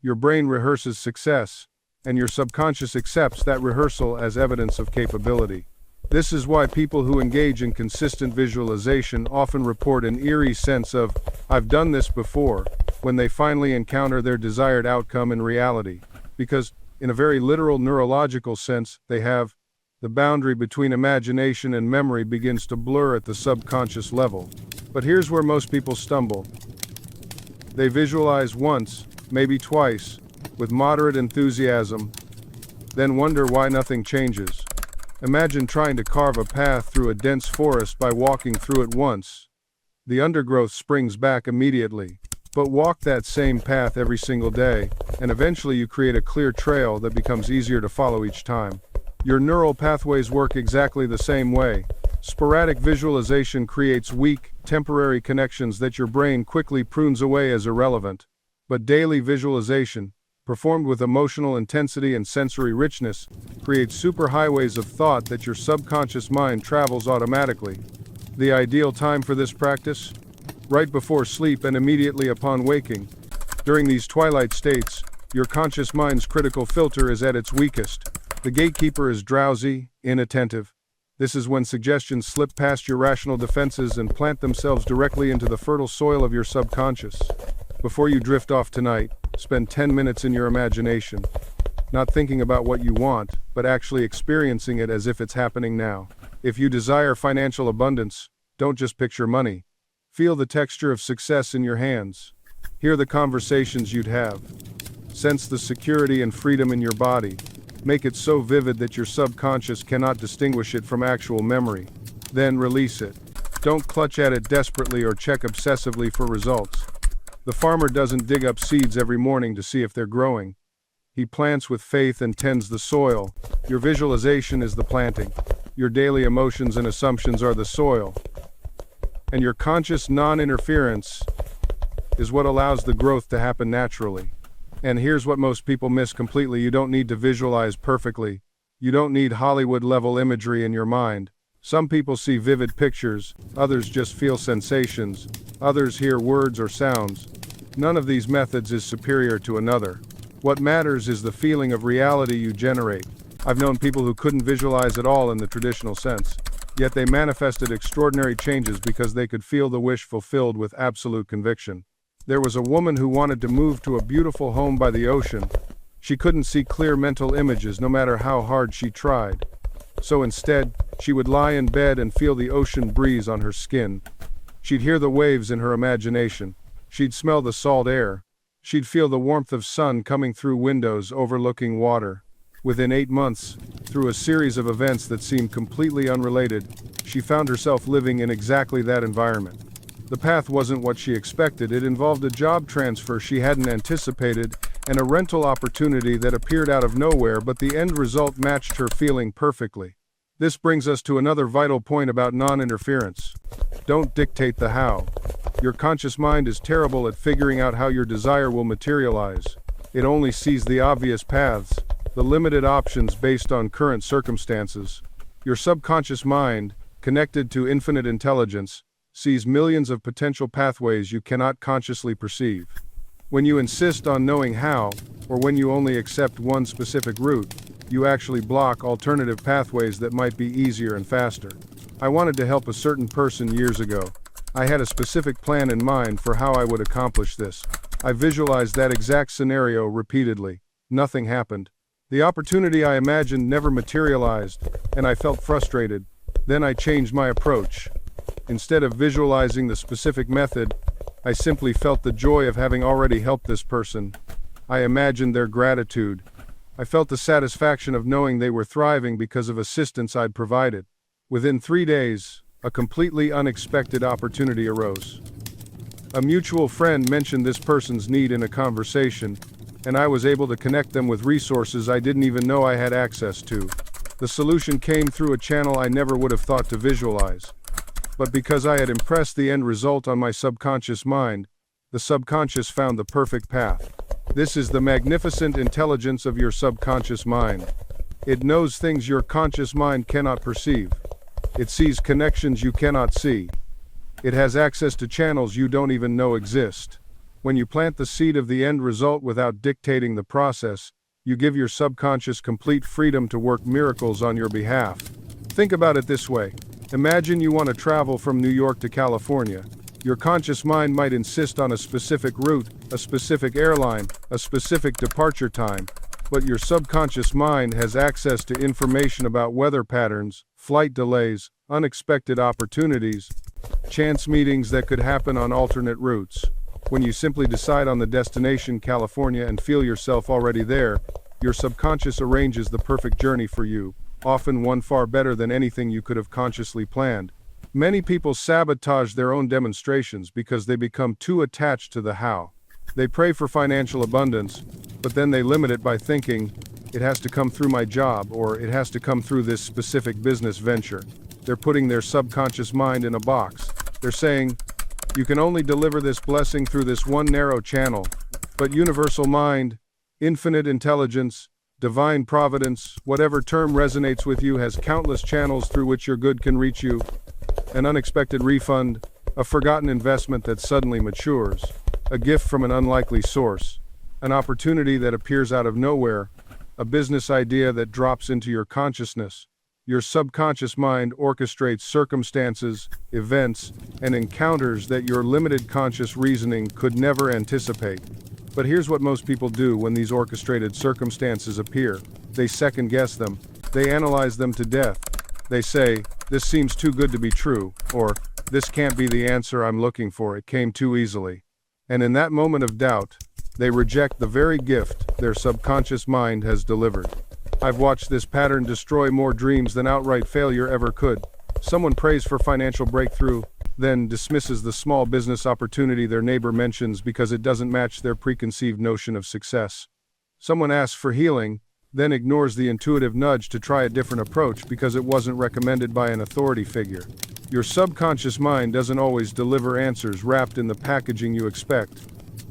Your brain rehearses success, and your subconscious accepts that rehearsal as evidence of capability. This is why people who engage in consistent visualization often report an eerie sense of, I've done this before, when they finally encounter their desired outcome in reality. Because, in a very literal neurological sense, the boundary between imagination and memory begins to blur at the subconscious level. But here's where most people stumble. They visualize once, maybe twice, with moderate enthusiasm, then wonder why nothing changes. Imagine trying to carve a path through a dense forest by walking through it once. The undergrowth springs back immediately. But walk that same path every single day, and eventually you create a clear trail that becomes easier to follow each time. Your neural pathways work exactly the same way. Sporadic visualization creates weak, temporary connections that your brain quickly prunes away as irrelevant. But daily visualization, performed with emotional intensity and sensory richness, creates superhighways of thought that your subconscious mind travels automatically. The ideal time for this practice? Right before sleep and immediately upon waking. During these twilight states, your conscious mind's critical filter is at its weakest. The gatekeeper is drowsy, inattentive. This is when suggestions slip past your rational defenses and plant themselves directly into the fertile soil of your subconscious. Before you drift off tonight, spend 10 minutes in your imagination, not thinking about what you want, but actually experiencing it as if it's happening now. If you desire financial abundance, don't just picture money. Feel the texture of success in your hands. Hear the conversations you'd have. Sense the security and freedom in your body. Make it so vivid that your subconscious cannot distinguish it from actual memory. Then release it. Don't clutch at it desperately or check obsessively for results. The farmer doesn't dig up seeds every morning to see if they're growing. He plants with faith and tends the soil. Your visualization is the planting. Your daily emotions and assumptions are the soil. And your conscious non-interference is what allows the growth to happen naturally. And here's what most people miss completely: you don't need to visualize perfectly. You don't need Hollywood-level imagery in your mind. Some people see vivid pictures, others just feel sensations, others hear words or sounds. None of these methods is superior to another. What matters is the feeling of reality you generate. I've known people who couldn't visualize at all in the traditional sense, yet they manifested extraordinary changes because they could feel the wish fulfilled with absolute conviction. There was a woman who wanted to move to a beautiful home by the ocean. She couldn't see clear mental images no matter how hard she tried. So instead, she would lie in bed and feel the ocean breeze on her skin. She'd hear the waves in her imagination. She'd smell the salt air. She'd feel the warmth of sun coming through windows overlooking water. Within 8 months, through a series of events that seemed completely unrelated, she found herself living in exactly that environment. The path wasn't what she expected. It involved a job transfer she hadn't anticipated and a rental opportunity that appeared out of nowhere, but the end result matched her feeling perfectly. This brings us to another vital point about non-interference. Don't dictate the how. Your conscious mind is terrible at figuring out how your desire will materialize. It only sees the obvious paths, the limited options based on current circumstances. Your subconscious mind, connected to infinite intelligence, sees millions of potential pathways you cannot consciously perceive. When you insist on knowing how, or when you only accept one specific route, you actually block alternative pathways that might be easier and faster. I wanted to help a certain person years ago. I had a specific plan in mind for how I would accomplish this. I visualized that exact scenario repeatedly. Nothing happened. The opportunity I imagined never materialized, and I felt frustrated. Then I changed my approach. Instead of visualizing the specific method, I simply felt the joy of having already helped this person. I imagined their gratitude. I felt the satisfaction of knowing they were thriving because of assistance I'd provided. Within 3 days, a completely unexpected opportunity arose. A mutual friend mentioned this person's need in a conversation, and I was able to connect them with resources I didn't even know I had access to. The solution came through a channel I never would have thought to visualize. But because I had impressed the end result on my subconscious mind, the subconscious found the perfect path. This is the magnificent intelligence of your subconscious mind. It knows things your conscious mind cannot perceive. It sees connections you cannot see. It has access to channels you don't even know exist. When you plant the seed of the end result without dictating the process, you give your subconscious complete freedom to work miracles on your behalf. Think about it this way. Imagine you want to travel from New York to California. Your conscious mind might insist on a specific route, a specific airline, a specific departure time, but your subconscious mind has access to information about weather patterns, flight delays, unexpected opportunities, chance meetings that could happen on alternate routes. When you simply decide on the destination California and feel yourself already there, your subconscious arranges the perfect journey for you, often one far better than anything you could have consciously planned. Many people sabotage their own demonstrations because they become too attached to the how. They pray for financial abundance, but then they limit it by thinking, it has to come through my job, or it has to come through this specific business venture. They're putting their subconscious mind in a box. They're saying, you can only deliver this blessing through this one narrow channel. But universal mind, infinite intelligence, divine providence, whatever term resonates with you, has countless channels through which your good can reach you. An unexpected refund, a forgotten investment that suddenly matures, a gift from an unlikely source, an opportunity that appears out of nowhere, a business idea that drops into your consciousness. Your subconscious mind orchestrates circumstances, events, and encounters that your limited conscious reasoning could never anticipate. But here's what most people do when these orchestrated circumstances appear. They second-guess them. They analyze them to death. They say, "This seems too good to be true," or "This can't be the answer I'm looking for, it came too easily." And in that moment of doubt, they reject the very gift their subconscious mind has delivered. I've watched this pattern destroy more dreams than outright failure ever could. Someone prays for financial breakthrough, then dismisses the small business opportunity their neighbor mentions because it doesn't match their preconceived notion of success. Someone asks for healing, then ignores the intuitive nudge to try a different approach because it wasn't recommended by an authority figure. Your subconscious mind doesn't always deliver answers wrapped in the packaging you expect.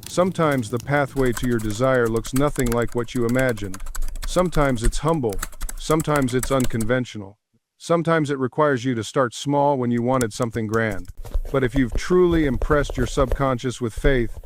Sometimes the pathway to your desire looks nothing like what you imagined. Sometimes it's humble. Sometimes it's unconventional. Sometimes it requires you to start small when you wanted something grand. But if you've truly impressed your subconscious with faith,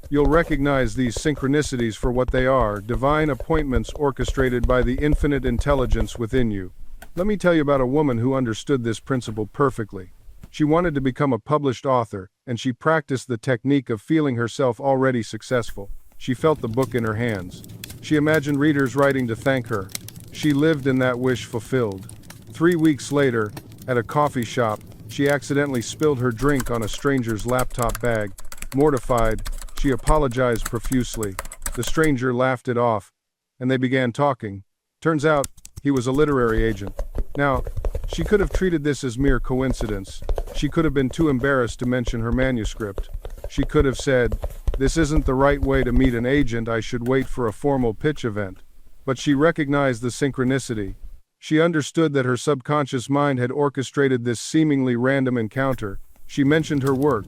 you'll recognize these synchronicities for what they are, divine appointments orchestrated by the infinite intelligence within you. Let me tell you about a woman who understood this principle perfectly. She wanted to become a published author, and she practiced the technique of feeling herself already successful. She felt the book in her hands. She imagined readers writing to thank her. She lived in that wish fulfilled. 3 weeks later, at a coffee shop, she accidentally spilled her drink on a stranger's laptop bag. Mortified, she apologized profusely. The stranger laughed it off, and they began talking. Turns out, he was a literary agent. Now, she could have treated this as mere coincidence. She could have been too embarrassed to mention her manuscript. She could have said, "This isn't the right way to meet an agent, I should wait for a formal pitch event." But she recognized the synchronicity. She understood that her subconscious mind had orchestrated this seemingly random encounter. She mentioned her work.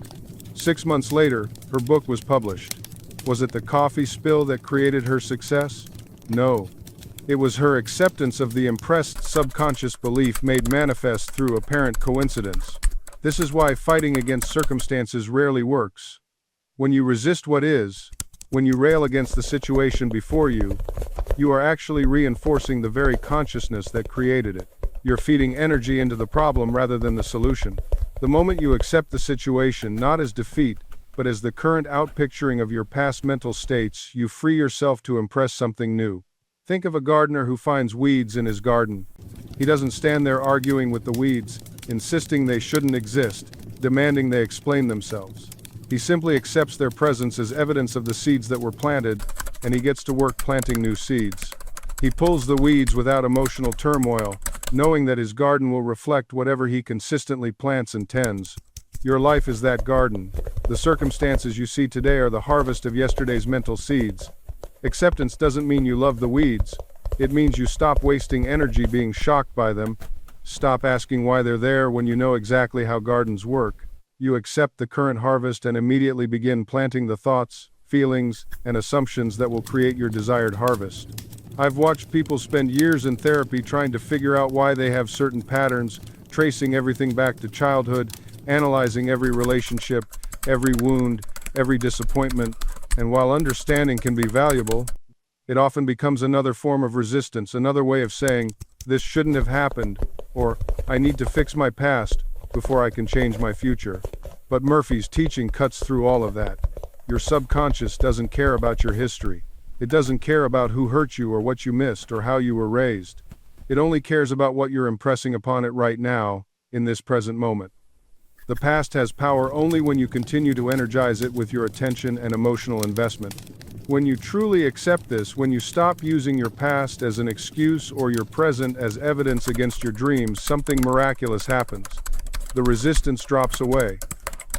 6 months later, her book was published. Was it the coffee spill that created her success? No. It was her acceptance of the impressed subconscious belief made manifest through apparent coincidence. This is why fighting against circumstances rarely works. When you resist what is, when you rail against the situation before you, you are actually reinforcing the very consciousness that created it. You're feeding energy into the problem rather than the solution. The moment you accept the situation not as defeat, but as the current outpicturing of your past mental states, you free yourself to impress something new. Think of a gardener who finds weeds in his garden. He doesn't stand there arguing with the weeds, insisting they shouldn't exist, demanding they explain themselves. He simply accepts their presence as evidence of the seeds that were planted, and he gets to work planting new seeds. He pulls the weeds without emotional turmoil, knowing that his garden will reflect whatever he consistently plants and tends. Your life is that garden. The circumstances you see today are the harvest of yesterday's mental seeds. Acceptance doesn't mean you love the weeds. It means you stop wasting energy being shocked by them. Stop asking why they're there when you know exactly how gardens work. You accept the current harvest and immediately begin planting the thoughts, feelings, and assumptions that will create your desired harvest. I've watched people spend years in therapy trying to figure out why they have certain patterns, tracing everything back to childhood, analyzing every relationship, every wound, every disappointment, and while understanding can be valuable, it often becomes another form of resistance, another way of saying, "This shouldn't have happened," or "I need to fix my past before I can change my future." But Murphy's teaching cuts through all of that. Your subconscious doesn't care about your history. It doesn't care about who hurt you or what you missed or how you were raised. It only cares about what you're impressing upon it right now, in this present moment. The past has power only when you continue to energize it with your attention and emotional investment. When you truly accept this, when you stop using your past as an excuse or your present as evidence against your dreams, something miraculous happens. The resistance drops away.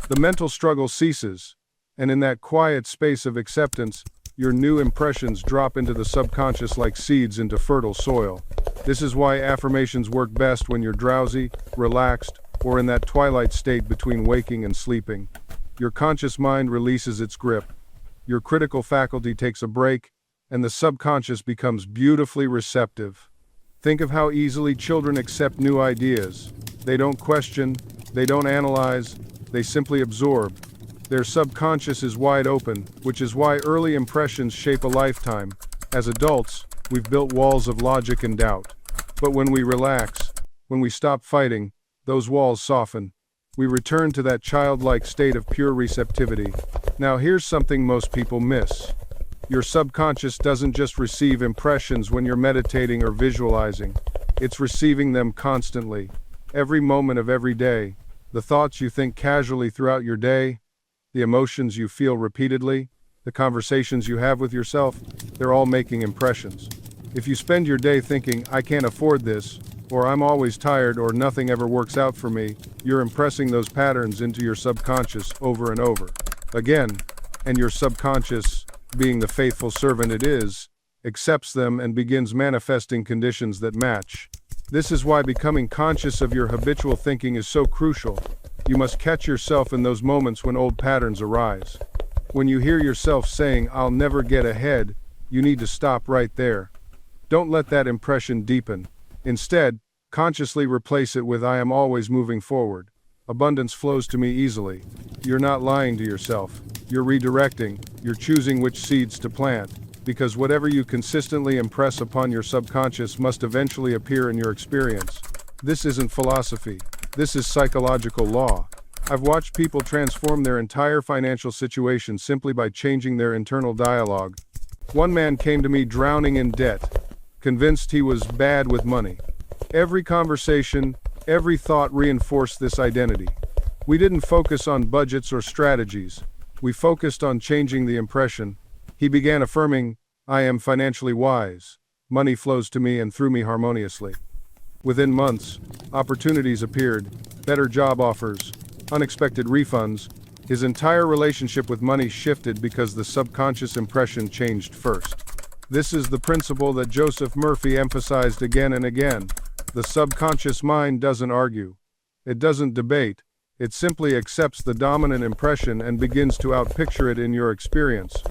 The mental struggle ceases. And in that quiet space of acceptance, your new impressions drop into the subconscious like seeds into fertile soil. This is why affirmations work best when you're drowsy, relaxed, or in that twilight state between waking and sleeping. Your conscious mind releases its grip. Your critical faculty takes a break, and the subconscious becomes beautifully receptive. Think of how easily children accept new ideas. They don't question, they don't analyze, they simply absorb. Their subconscious is wide open, which is why early impressions shape a lifetime. As adults, we've built walls of logic and doubt. But when we relax, when we stop fighting, those walls soften. We return to that childlike state of pure receptivity. Now here's something most people miss. Your subconscious doesn't just receive impressions when you're meditating or visualizing. It's receiving them constantly, every moment of every day. The thoughts you think casually throughout your day, the emotions you feel repeatedly, the conversations you have with yourself, they're all making impressions. If you spend your day thinking, I can't afford this, or I'm always tired, or nothing ever works out for me, you're impressing those patterns into your subconscious over and over again, and your subconscious, being the faithful servant it is, accepts them and begins manifesting conditions that match. This is why becoming conscious of your habitual thinking is so crucial. You must catch yourself in those moments when old patterns arise. When you hear yourself saying, I'll never get ahead, you need to stop right there. Don't let that impression deepen. Instead, consciously replace it with I am always moving forward. Abundance flows to me easily. You're not lying to yourself. You're redirecting. You're choosing which seeds to plant. Because whatever you consistently impress upon your subconscious must eventually appear in your experience. This isn't philosophy. This is psychological law. I've watched people transform their entire financial situation simply by changing their internal dialogue. One man came to me drowning in debt, convinced he was bad with money. Every conversation, every thought reinforced this identity. We didn't focus on budgets or strategies. We focused on changing the impression. He began affirming, I am financially wise. Money flows to me and through me harmoniously. Within months, opportunities appeared, better job offers, unexpected refunds. His entire relationship with money shifted because the subconscious impression changed first. This is the principle that Joseph Murphy emphasized again and again. The subconscious mind doesn't argue. It doesn't debate. It simply accepts the dominant impression and begins to outpicture it in your experience.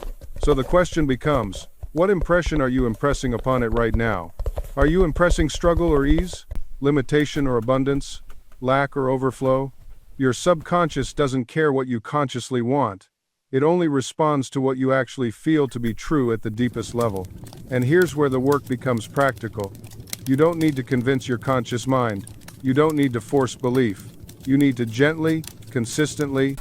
So the question becomes, what impression are you impressing upon it right now? Are you impressing struggle or ease? Limitation or abundance? Lack or overflow? Your subconscious doesn't care what you consciously want. It only responds to what you actually feel to be true at the deepest level. And here's where the work becomes practical. You don't need to convince your conscious mind. You don't need to force belief. You need to gently, consistently,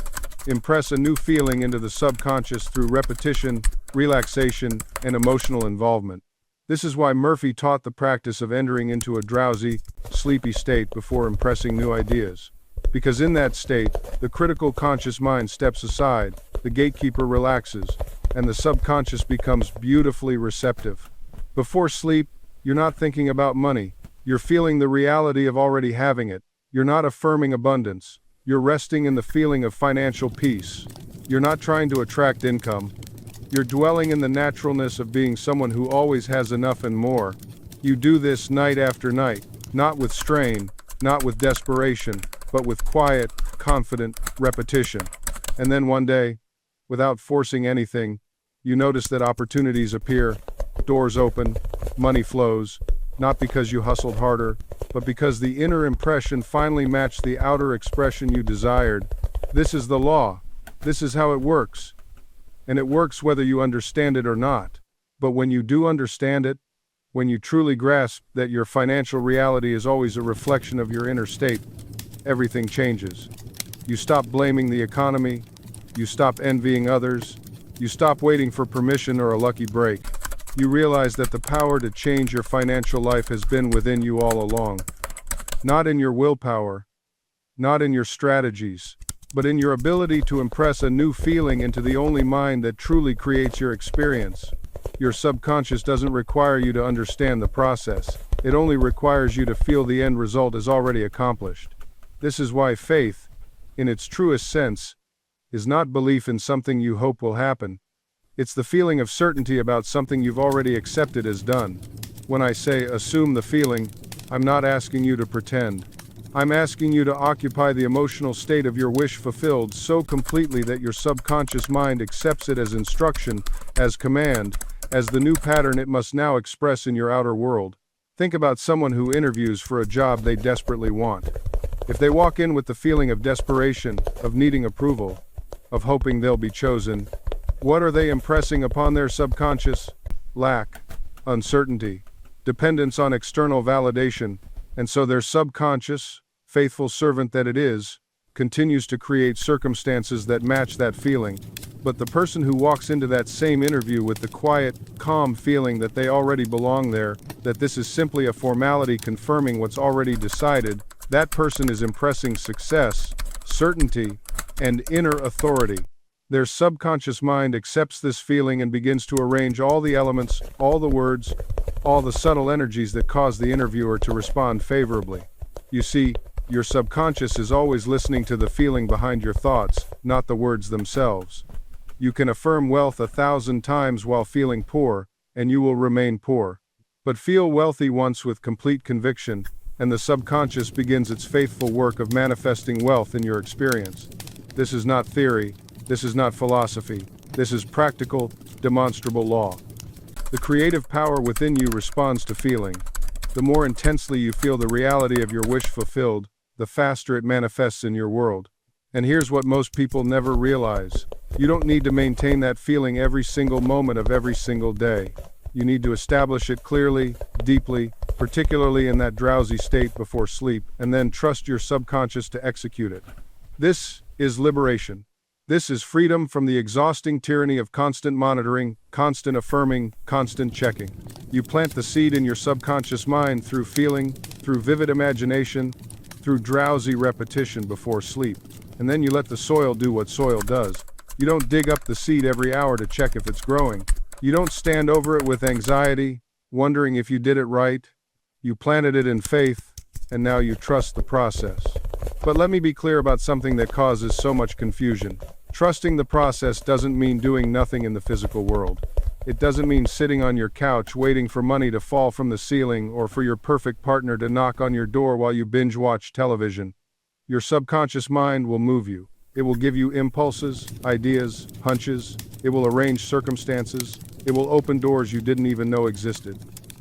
impress a new feeling into the subconscious through repetition, relaxation, and emotional involvement. This is why Murphy taught the practice of entering into a drowsy, sleepy state before impressing new ideas. Because in that state, the critical conscious mind steps aside, the gatekeeper relaxes, and the subconscious becomes beautifully receptive. Before sleep, you're not thinking about money. You're feeling the reality of already having it. You're not affirming abundance. You're resting in the feeling of financial peace. You're not trying to attract income. You're dwelling in the naturalness of being someone who always has enough and more. You do this night after night, not with strain, not with desperation, but with quiet, confident repetition. And then one day, without forcing anything, you notice that opportunities appear, doors open, money flows, not because you hustled harder, but because the inner impression finally matched the outer expression you desired. This is the law. This is how it works. And it works whether you understand it or not. But when you do understand it, when you truly grasp that your financial reality is always a reflection of your inner state, everything changes. You stop blaming the economy. You stop envying others. You stop waiting for permission or a lucky break. You realize that the power to change your financial life has been within you all along. Not in your willpower, not in your strategies, but in your ability to impress a new feeling into the only mind that truly creates your experience. Your subconscious doesn't require you to understand the process. It only requires you to feel the end result is already accomplished. This is why faith, in its truest sense, is not belief in something you hope will happen. It's the feeling of certainty about something you've already accepted as done. When I say assume the feeling, I'm not asking you to pretend. I'm asking you to occupy the emotional state of your wish fulfilled so completely that your subconscious mind accepts it as instruction, as command, as the new pattern it must now express in your outer world. Think about someone who interviews for a job they desperately want. If they walk in with the feeling of desperation, of needing approval, of hoping they'll be chosen, what are they impressing upon their subconscious? Lack, uncertainty, dependence on external validation, and so their subconscious, faithful servant that it is, continues to create circumstances that match that feeling. But the person who walks into that same interview with the quiet, calm feeling that they already belong there, that this is simply a formality confirming what's already decided, that person is impressing success, certainty, and inner authority. Their subconscious mind accepts this feeling and begins to arrange all the elements, all the words, all the subtle energies that cause the interviewer to respond favorably. You see, your subconscious is always listening to the feeling behind your thoughts, not the words themselves. You can affirm wealth 1,000 times while feeling poor, and you will remain poor. But feel wealthy once with complete conviction, and the subconscious begins its faithful work of manifesting wealth in your experience. This is not theory, this is not philosophy, this is practical, demonstrable law. The creative power within you responds to feeling. The more intensely you feel the reality of your wish fulfilled, the faster it manifests in your world. And here's what most people never realize. You don't need to maintain that feeling every single moment of every single day. You need to establish it clearly, deeply, particularly in that drowsy state before sleep, and then trust your subconscious to execute it. This is liberation. This is freedom from the exhausting tyranny of constant monitoring, constant affirming, constant checking. You plant the seed in your subconscious mind through feeling, through vivid imagination, through drowsy repetition before sleep. And then you let the soil do what soil does. You don't dig up the seed every hour to check if it's growing. You don't stand over it with anxiety, wondering if you did it right. You planted it in faith, and now you trust the process. But let me be clear about something that causes so much confusion. Trusting the process doesn't mean doing nothing in the physical world. It doesn't mean sitting on your couch waiting for money to fall from the ceiling or for your perfect partner to knock on your door while you binge watch television. Your subconscious mind will move you. It will give you impulses, ideas, hunches. It will arrange circumstances. It will open doors you didn't even know existed.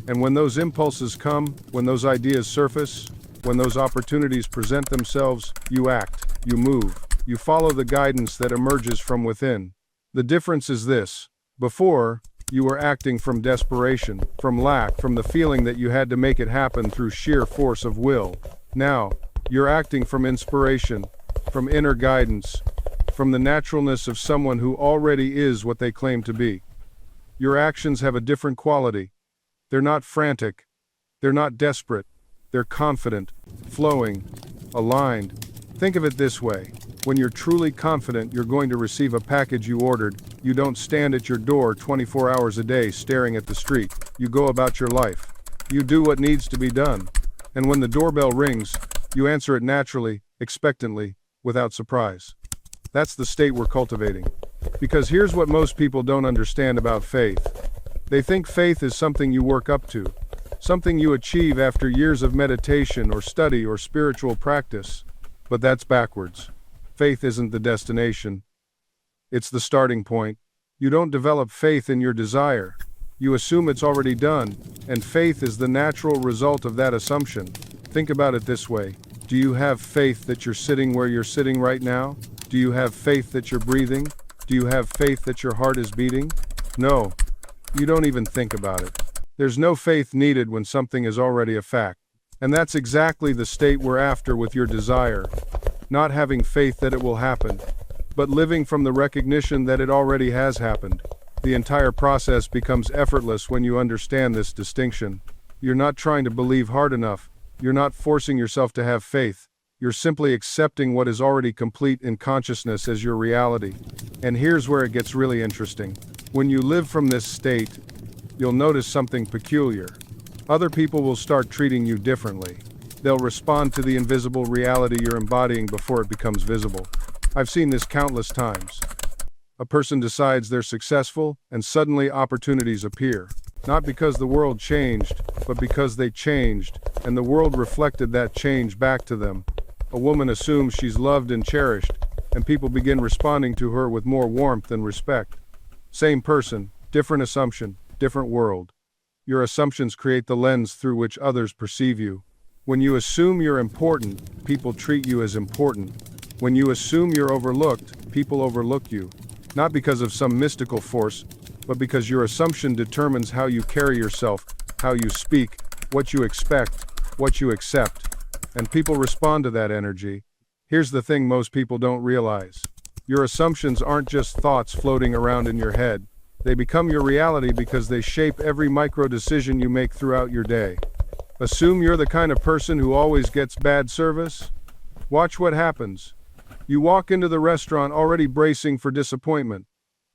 And when those impulses come, when those ideas surface, when those opportunities present themselves, you act, you move, you follow the guidance that emerges from within. The difference is this. Before, you were acting from desperation, from lack, from the feeling that you had to make it happen through sheer force of will. Now, you're acting from inspiration, from inner guidance, from the naturalness of someone who already is what they claim to be. Your actions have a different quality. They're not frantic. They're not desperate. They're confident, flowing, aligned. Think of it this way. When you're truly confident you're going to receive a package you ordered, you don't stand at your door 24 hours a day staring at the street. You go about your life. You do what needs to be done. And when the doorbell rings, you answer it naturally, expectantly, without surprise. That's the state we're cultivating. Because here's what most people don't understand about faith. They think faith is something you work up to, something you achieve after years of meditation or study or spiritual practice. But that's backwards. Faith isn't the destination. It's the starting point. You don't develop faith in your desire. You assume it's already done, and faith is the natural result of that assumption. Think about it this way. Do you have faith that you're sitting where you're sitting right now? Do you have faith that you're breathing? Do you have faith that your heart is beating? No. You don't even think about it. There's no faith needed when something is already a fact. And that's exactly the state we're after with your desire. Not having faith that it will happen, but living from the recognition that it already has happened. The entire process becomes effortless when you understand this distinction. You're not trying to believe hard enough. You're not forcing yourself to have faith. You're simply accepting what is already complete in consciousness as your reality. And here's where it gets really interesting. When you live from this state, you'll notice something peculiar. Other people will start treating you differently. They'll respond to the invisible reality you're embodying before it becomes visible. I've seen this countless times. A person decides they're successful, and suddenly opportunities appear. Not because the world changed, but because they changed, and the world reflected that change back to them. A woman assumes she's loved and cherished, and people begin responding to her with more warmth and respect. Same person, different assumption, different world. Your assumptions create the lens through which others perceive you. When you assume you're important, people treat you as important. When you assume you're overlooked, people overlook you. Not because of some mystical force, but because your assumption determines how you carry yourself, how you speak, what you expect, what you accept. And people respond to that energy. Here's the thing most people don't realize. Your assumptions aren't just thoughts floating around in your head. They become your reality because they shape every micro decision you make throughout your day. Assume you're the kind of person who always gets bad service? Watch what happens. You walk into the restaurant already bracing for disappointment.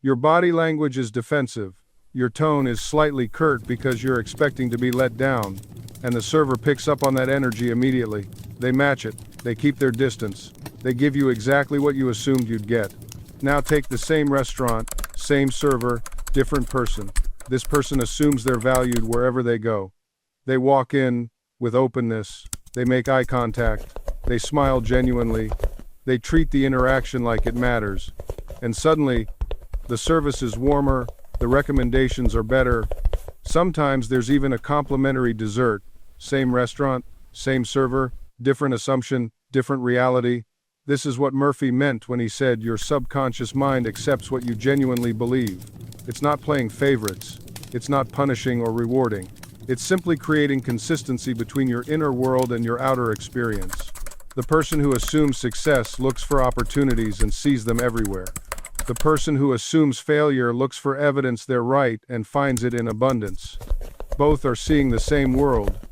Your body language is defensive. Your tone is slightly curt because you're expecting to be let down, and the server picks up on that energy immediately. They match it. They keep their distance. They give you exactly what you assumed you'd get. Now take the same restaurant, same server, different person. This person assumes they're valued wherever they go. They walk in with openness. They make eye contact. They smile genuinely. They treat the interaction like it matters. And suddenly, the service is warmer, the recommendations are better. Sometimes there's even a complimentary dessert. Same restaurant, same server, different assumption, different reality. This is what Murphy meant when he said your subconscious mind accepts what you genuinely believe. It's not playing favorites. It's not punishing or rewarding. It's simply creating consistency between your inner world and your outer experience. The person who assumes success looks for opportunities and sees them everywhere. The person who assumes failure looks for evidence they're right and finds it in abundance. Both are seeing the same world.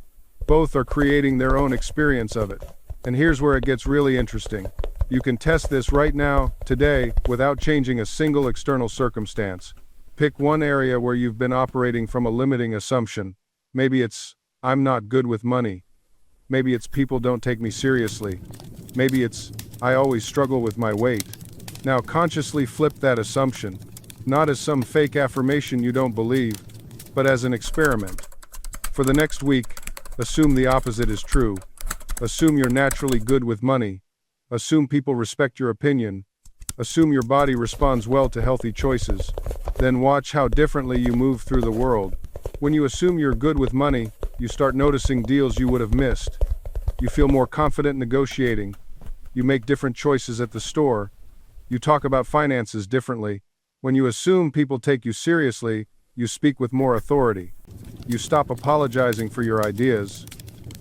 Both are creating their own experience of it. And here's where it gets really interesting. You can test this right now, today, without changing a single external circumstance. Pick one area where you've been operating from a limiting assumption. Maybe it's, I'm not good with money. Maybe it's people don't take me seriously. Maybe it's, I always struggle with my weight. Now consciously flip that assumption, not as some fake affirmation you don't believe, but as an experiment. For the next week, assume the opposite is true. Assume you're naturally good with money. Assume people respect your opinion. Assume your body responds well to healthy choices. Then watch how differently you move through the world. When you assume you're good with money, you start noticing deals you would have missed. You feel more confident negotiating. You make different choices at the store. You talk about finances differently. When you assume people take you seriously, you speak with more authority. You stop apologizing for your ideas.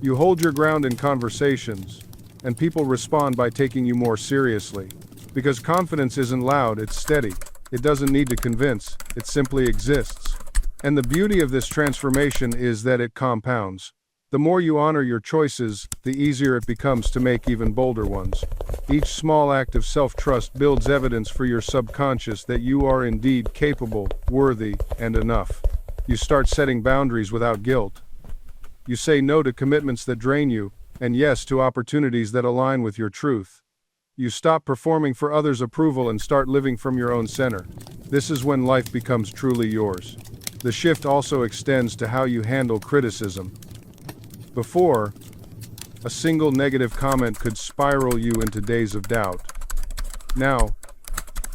You hold your ground in conversations, and people respond by taking you more seriously. Because confidence isn't loud, it's steady. It doesn't need to convince, it simply exists. And the beauty of this transformation is that it compounds. The more you honor your choices, the easier it becomes to make even bolder ones. Each small act of self-trust builds evidence for your subconscious that you are indeed capable, worthy, and enough. You start setting boundaries without guilt. You say no to commitments that drain you, and yes to opportunities that align with your truth. You stop performing for others' approval and start living from your own center. This is when life becomes truly yours. The shift also extends to how you handle criticism. Before, a single negative comment could spiral you into days of doubt. Now,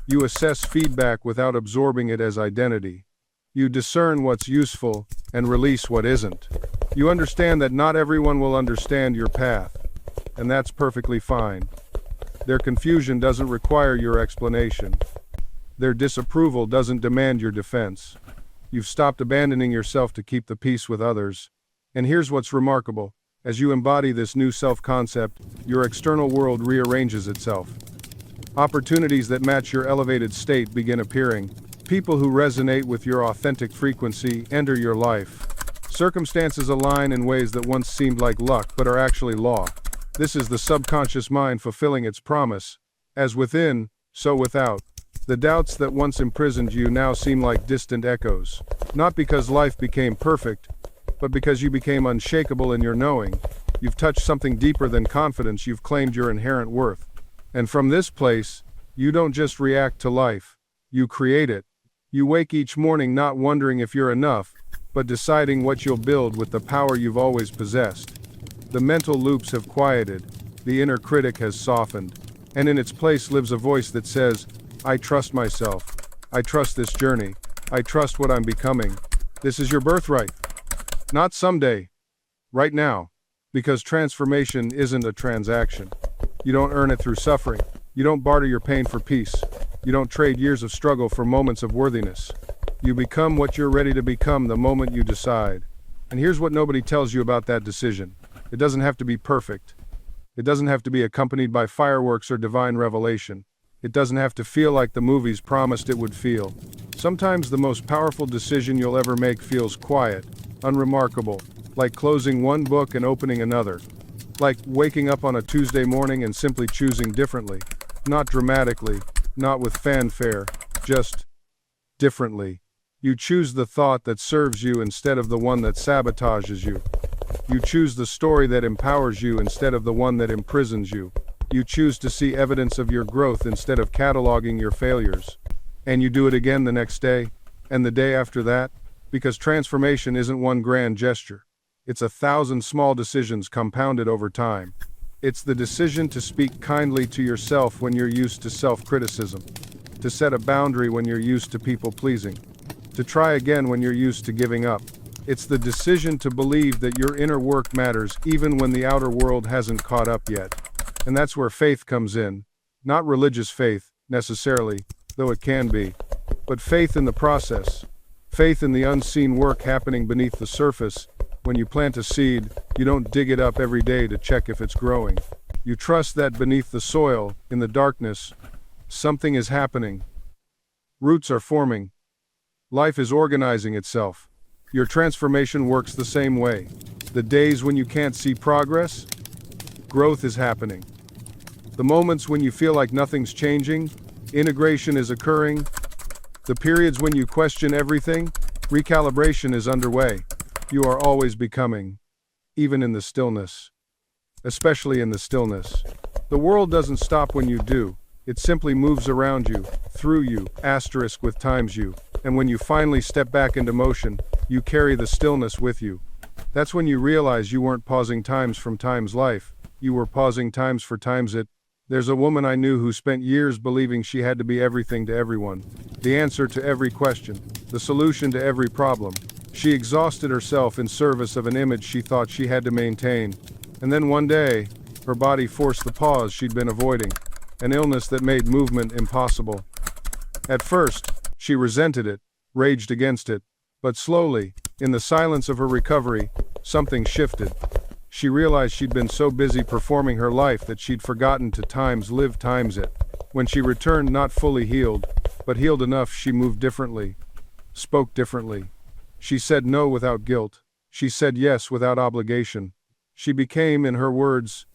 you assess feedback without absorbing it as identity. You discern what's useful and release what isn't. You understand that not everyone will understand your path, and that's perfectly fine. Their confusion doesn't require your explanation. Their disapproval doesn't demand your defense. You've stopped abandoning yourself to keep the peace with others. And here's what's remarkable. As you embody this new self-concept, your external world rearranges itself. Opportunities that match your elevated state begin appearing. People who resonate with your authentic frequency enter your life. Circumstances align in ways that once seemed like luck but are actually law. This is the subconscious mind fulfilling its promise. As within, so without. The doubts that once imprisoned you now seem like distant echoes. Not because life became perfect, but because you became unshakable in your knowing. You've touched something deeper than confidence. You've claimed your inherent worth. And from this place, you don't just react to life, you create it. You wake each morning not wondering if you're enough, but deciding what you'll build with the power you've always possessed. The mental loops have quieted, the inner critic has softened, and in its place lives a voice that says, I trust myself. I trust this journey. I trust what I'm becoming. This is your birthright. Not someday. Right now. Because transformation isn't a transaction. You don't earn it through suffering. You don't barter your pain for peace. You don't trade years of struggle for moments of worthiness. You become what you're ready to become the moment you decide. And here's what nobody tells you about that decision. It doesn't have to be perfect. It doesn't have to be accompanied by fireworks or divine revelation. It doesn't have to feel like the movies promised it would feel. Sometimes the most powerful decision you'll ever make feels quiet, unremarkable, like closing one book and opening another. Like waking up on a Tuesday morning and simply choosing differently. Not dramatically, not with fanfare, just differently. You choose the thought that serves you instead of the one that sabotages you. You choose the story that empowers you instead of the one that imprisons you. You choose to see evidence of your growth instead of cataloging your failures. And you do it again the next day, and the day after that, because transformation isn't one grand gesture. It's 1,000 small decisions compounded over time. It's the decision to speak kindly to yourself when you're used to self-criticism, to set a boundary when you're used to people-pleasing, to try again when you're used to giving up. It's the decision to believe that your inner work matters even when the outer world hasn't caught up yet. And that's where faith comes in. Not religious faith, necessarily, though it can be, but faith in the process. Faith in the unseen work happening beneath the surface. When you plant a seed, you don't dig it up every day to check if it's growing. You trust that beneath the soil, in the darkness, something is happening. Roots are forming. Life is organizing itself. Your transformation works the same way. The days when you can't see progress, growth is happening. The moments when you feel like nothing's changing, integration is occurring. The periods when you question everything, recalibration is underway. You are always becoming, even in the stillness. Especially in the stillness. The world doesn't stop when you do. It simply moves around you, through you, asterisk with times you. And when you finally step back into motion, you carry the stillness with you. That's when you realize you weren't pausing times from time's life. You were pausing times for times it. There's a woman I knew who spent years believing she had to be everything to everyone. The answer to every question. The solution to every problem. She exhausted herself in service of an image she thought she had to maintain. And then one day, her body forced the pause she'd been avoiding. An illness that made movement impossible. At first, she resented it, raged against it. But slowly, in the silence of her recovery, something shifted. She realized she'd been so busy performing her life that she'd forgotten to live times it. When she returned not fully healed, but healed enough, she moved differently, spoke differently. She said no without guilt. She said yes without obligation. She became, in her words,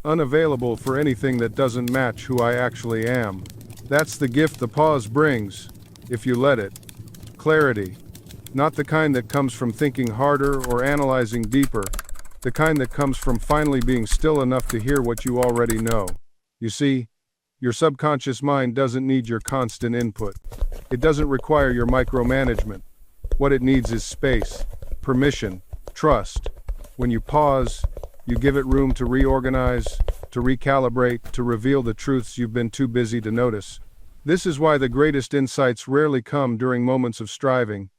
unavailable for anything that doesn't match who I actually am. That's the gift the pause brings, if you let it. Clarity. Not the kind that comes from thinking harder or analyzing deeper. The kind that comes from finally being still enough to hear what you already know. You see, your subconscious mind doesn't need your constant input. It doesn't require your micromanagement. What it needs is space, permission, trust. When you pause, you give it room to reorganize, to recalibrate, to reveal the truths you've been too busy to notice. This is why the greatest insights rarely come during moments of striving.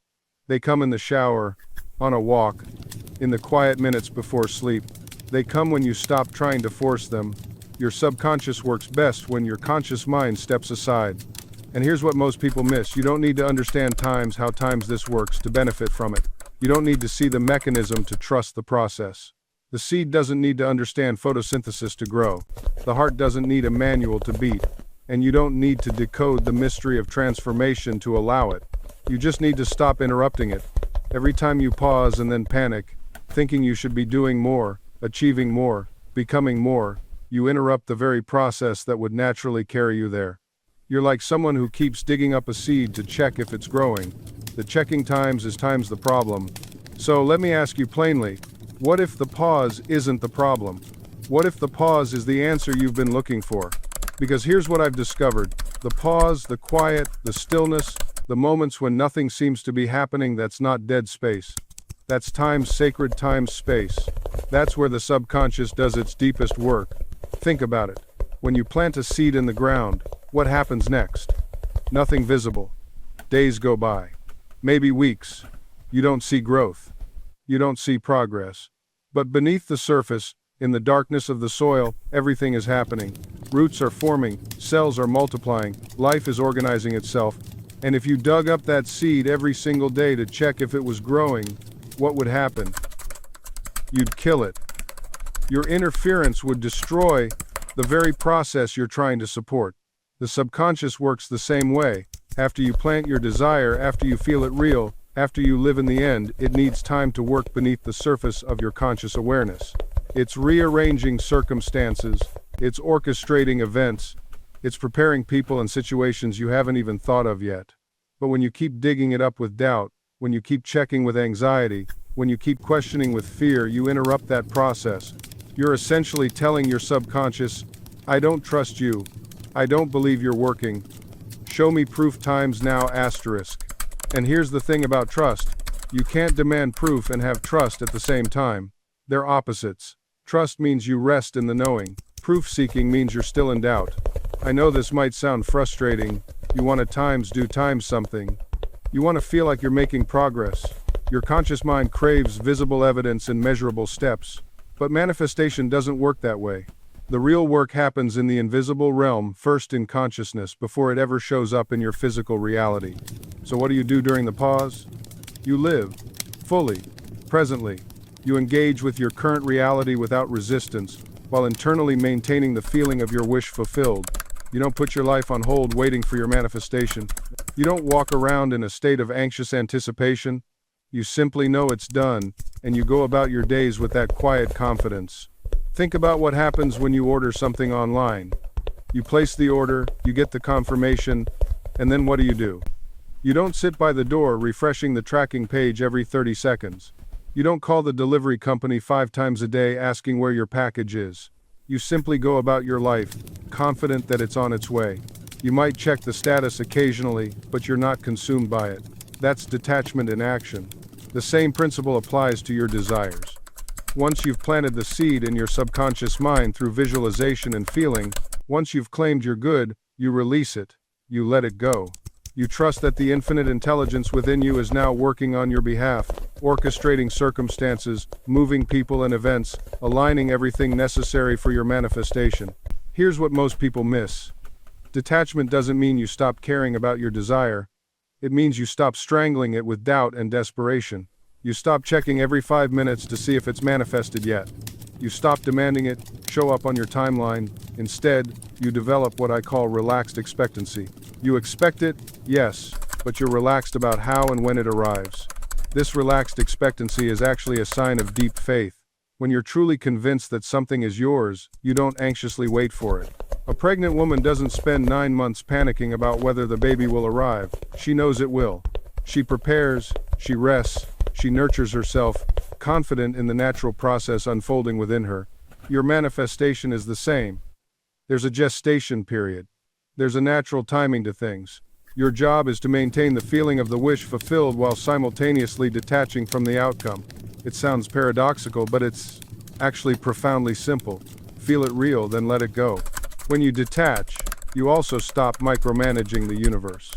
They come in the shower, on a walk, in the quiet minutes before sleep. They come when you stop trying to force them. Your subconscious works best when your conscious mind steps aside. And here's what most people miss. You don't need to understand how this works to benefit from it. You don't need to see the mechanism to trust the process. The seed doesn't need to understand photosynthesis to grow. The heart doesn't need a manual to beat. And you don't need to decode the mystery of transformation to allow it. You just need to stop interrupting it. Every time you pause and then panic, thinking you should be doing more, achieving more, becoming more, you interrupt the very process that would naturally carry you there. You're like someone who keeps digging up a seed to check if it's growing. The checking times is times the problem. So let me ask you plainly, what if the pause isn't the problem? What if the pause is the answer you've been looking for? Because here's what I've discovered. The pause, the quiet, the stillness, the moments when nothing seems to be happening, that's not dead space. That's time's sacred, time's space. That's where the subconscious does its deepest work. Think about it. When you plant a seed in the ground, what happens next? Nothing visible. Days go by. Maybe weeks. You don't see growth. You don't see progress. But beneath the surface, in the darkness of the soil, everything is happening. Roots are forming, cells are multiplying, life is organizing itself. And if you dug up that seed every single day to check if it was growing, what would happen? You'd kill it. Your interference would destroy the very process you're trying to support. The subconscious works the same way. After you plant your desire, after you feel it real, after you live in the end, it needs time to work beneath the surface of your conscious awareness. It's rearranging circumstances, it's orchestrating events, it's preparing people and situations you haven't even thought of yet. But when you keep digging it up with doubt, when you keep checking with anxiety, when you keep questioning with fear, you interrupt that process. You're essentially telling your subconscious, I don't trust you. I don't believe you're working. Show me proof times now asterisk. And here's the thing about trust. You can't demand proof and have trust at the same time. They're opposites. Trust means you rest in the knowing. Proof-seeking means you're still in doubt. I know this might sound frustrating. You want to do times something. You want to feel like you're making progress. Your conscious mind craves visible evidence and measurable steps. But manifestation doesn't work that way. The real work happens in the invisible realm, first in consciousness, before it ever shows up in your physical reality. So what do you do during the pause? You live, fully, presently. You engage with your current reality without resistance, while internally maintaining the feeling of your wish fulfilled. You don't put your life on hold waiting for your manifestation. You don't walk around in a state of anxious anticipation. You simply know it's done, and you go about your days with that quiet confidence. Think about what happens when you order something online. You place the order, you get the confirmation, and then what do? You don't sit by the door refreshing the tracking page every 30 seconds. You don't call the delivery company 5 times a day asking where your package is. You simply go about your life, confident that it's on its way. You might check the status occasionally, but you're not consumed by it. That's detachment in action. The same principle applies to your desires. Once you've planted the seed in your subconscious mind through visualization and feeling, once you've claimed your good, you release it. You let it go. You trust that the infinite intelligence within you is now working on your behalf, orchestrating circumstances, moving people and events, aligning everything necessary for your manifestation. Here's what most people miss. Detachment doesn't mean you stop caring about your desire. It means you stop strangling it with doubt and desperation. You stop checking every 5 minutes to see if it's manifested yet. You stop demanding it show up on your timeline. Instead, you develop what I call relaxed expectancy. You expect it, yes, but you're relaxed about how and when it arrives. This relaxed expectancy is actually a sign of deep faith. When you're truly convinced that something is yours, you don't anxiously wait for it. A pregnant woman doesn't spend 9 months panicking about whether the baby will arrive. She knows it will. She prepares, she rests, she nurtures herself, confident in the natural process unfolding within her. Your manifestation is the same. There's a gestation period. There's a natural timing to things. Your job is to maintain the feeling of the wish fulfilled while simultaneously detaching from the outcome. It sounds paradoxical, but it's actually profoundly simple. Feel it real, then let it go. When you detach, you also stop micromanaging the universe.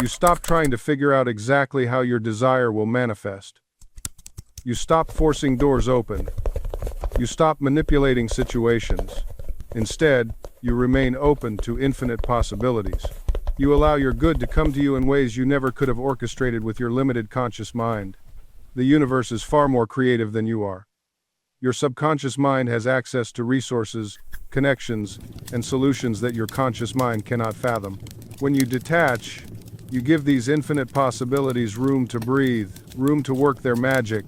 You stop trying to figure out exactly how your desire will manifest. You stop forcing doors open. You stop manipulating situations. Instead, you remain open to infinite possibilities. You allow your good to come to you in ways you never could have orchestrated with your limited conscious mind. The universe is far more creative than you are. Your subconscious mind has access to resources, connections, and solutions that your conscious mind cannot fathom. When you detach, you give these infinite possibilities room to breathe, room to work their magic.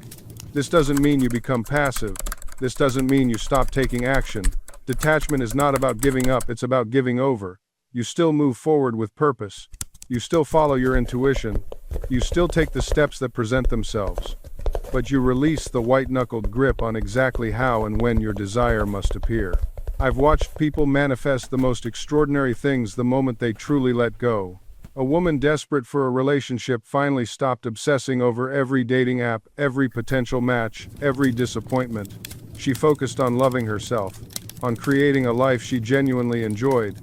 This doesn't mean you become passive. This doesn't mean you stop taking action. Detachment is not about giving up, it's about giving over. You still move forward with purpose. You still follow your intuition. You still take the steps that present themselves. But you release the white-knuckled grip on exactly how and when your desire must appear. I've watched people manifest the most extraordinary things the moment they truly let go. A woman desperate for a relationship finally stopped obsessing over every dating app, every potential match, every disappointment. She focused on loving herself, on creating a life she genuinely enjoyed.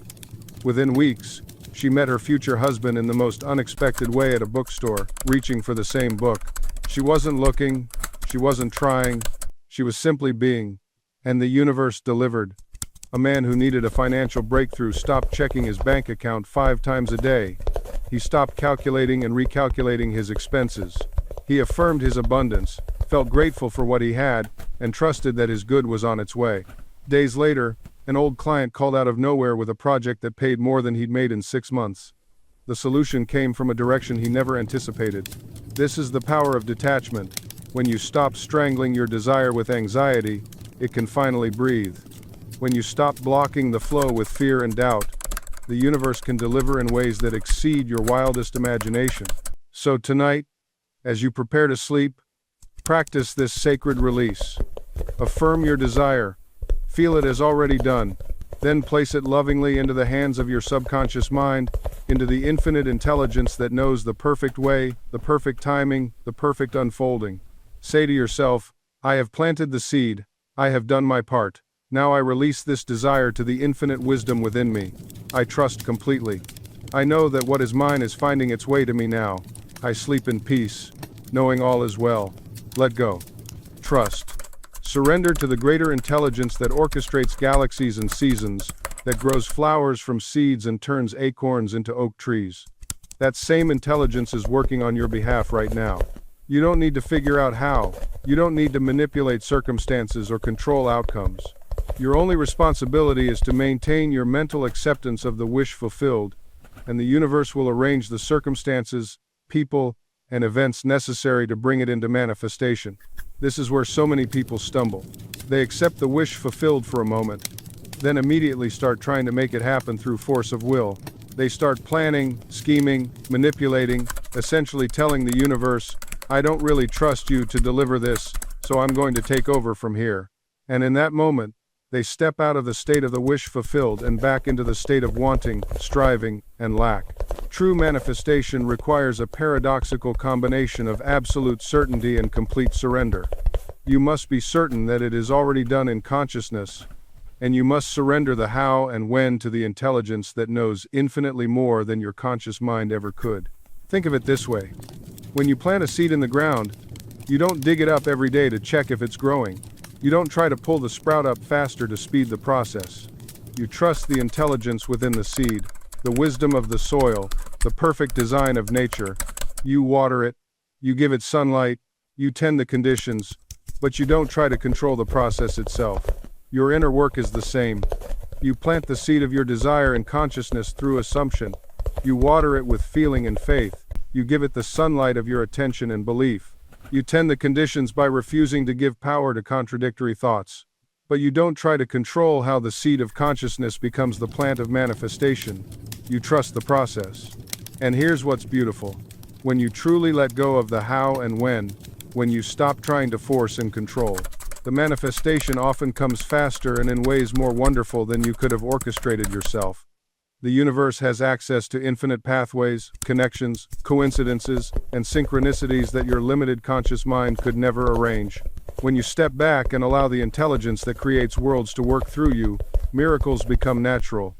Within weeks, she met her future husband in the most unexpected way at a bookstore, reaching for the same book. She wasn't looking, she wasn't trying, she was simply being. And the universe delivered. A man who needed a financial breakthrough stopped checking his bank account 5 times a day. He stopped calculating and recalculating his expenses. He affirmed his abundance, felt grateful for what he had, and trusted that his good was on its way. Days later, An old client called out of nowhere with a project that paid more than he'd made in 6 months. The solution came from a direction he never anticipated. This is the power of detachment. When you stop strangling your desire with anxiety, it can finally breathe. When you stop blocking the flow with fear and doubt, the universe can deliver in ways that exceed your wildest imagination. So tonight, as you prepare to sleep, practice this sacred release. Affirm your desire. Feel it as already done. Then place it lovingly into the hands of your subconscious mind, into the infinite intelligence that knows the perfect way, the perfect timing, the perfect unfolding. Say to yourself, I have planted the seed, I have done my part. Now I release this desire to the infinite wisdom within me. I trust completely. I know that what is mine is finding its way to me now. I sleep in peace, knowing all is well. Let go. Trust. Surrender to the greater intelligence that orchestrates galaxies and seasons, that grows flowers from seeds and turns acorns into oak trees. That same intelligence is working on your behalf right now. You don't need to figure out how. You don't need to manipulate circumstances or control outcomes. Your only responsibility is to maintain your mental acceptance of the wish fulfilled, and the universe will arrange the circumstances, people, and events necessary to bring it into manifestation. This is where so many people stumble. They accept the wish fulfilled for a moment, then immediately start trying to make it happen through force of will. They start planning, scheming, manipulating, essentially telling the universe, I don't really trust you to deliver this, so I'm going to take over from here. And in that moment, they step out of the state of the wish fulfilled and back into the state of wanting, striving, and lack. True manifestation requires a paradoxical combination of absolute certainty and complete surrender. You must be certain that it is already done in consciousness, and you must surrender the how and when to the intelligence that knows infinitely more than your conscious mind ever could. Think of it this way. When you plant a seed in the ground, you don't dig it up every day to check if it's growing. You don't try to pull the sprout up faster to speed the process. You trust the intelligence within the seed, the wisdom of the soil, the perfect design of nature. You water it, you give it sunlight, you tend the conditions, but you don't try to control the process itself. Your inner work is the same. You plant the seed of your desire in consciousness through assumption. You water it with feeling and faith. You give it the sunlight of your attention and belief. You tend the conditions by refusing to give power to contradictory thoughts. But you don't try to control how the seed of consciousness becomes the plant of manifestation. You trust the process. And here's what's beautiful. When you truly let go of the how and when you stop trying to force and control, the manifestation often comes faster and in ways more wonderful than you could have orchestrated yourself. The universe has access to infinite pathways, connections, coincidences, and synchronicities that your limited conscious mind could never arrange. When you step back and allow the intelligence that creates worlds to work through you, miracles become natural.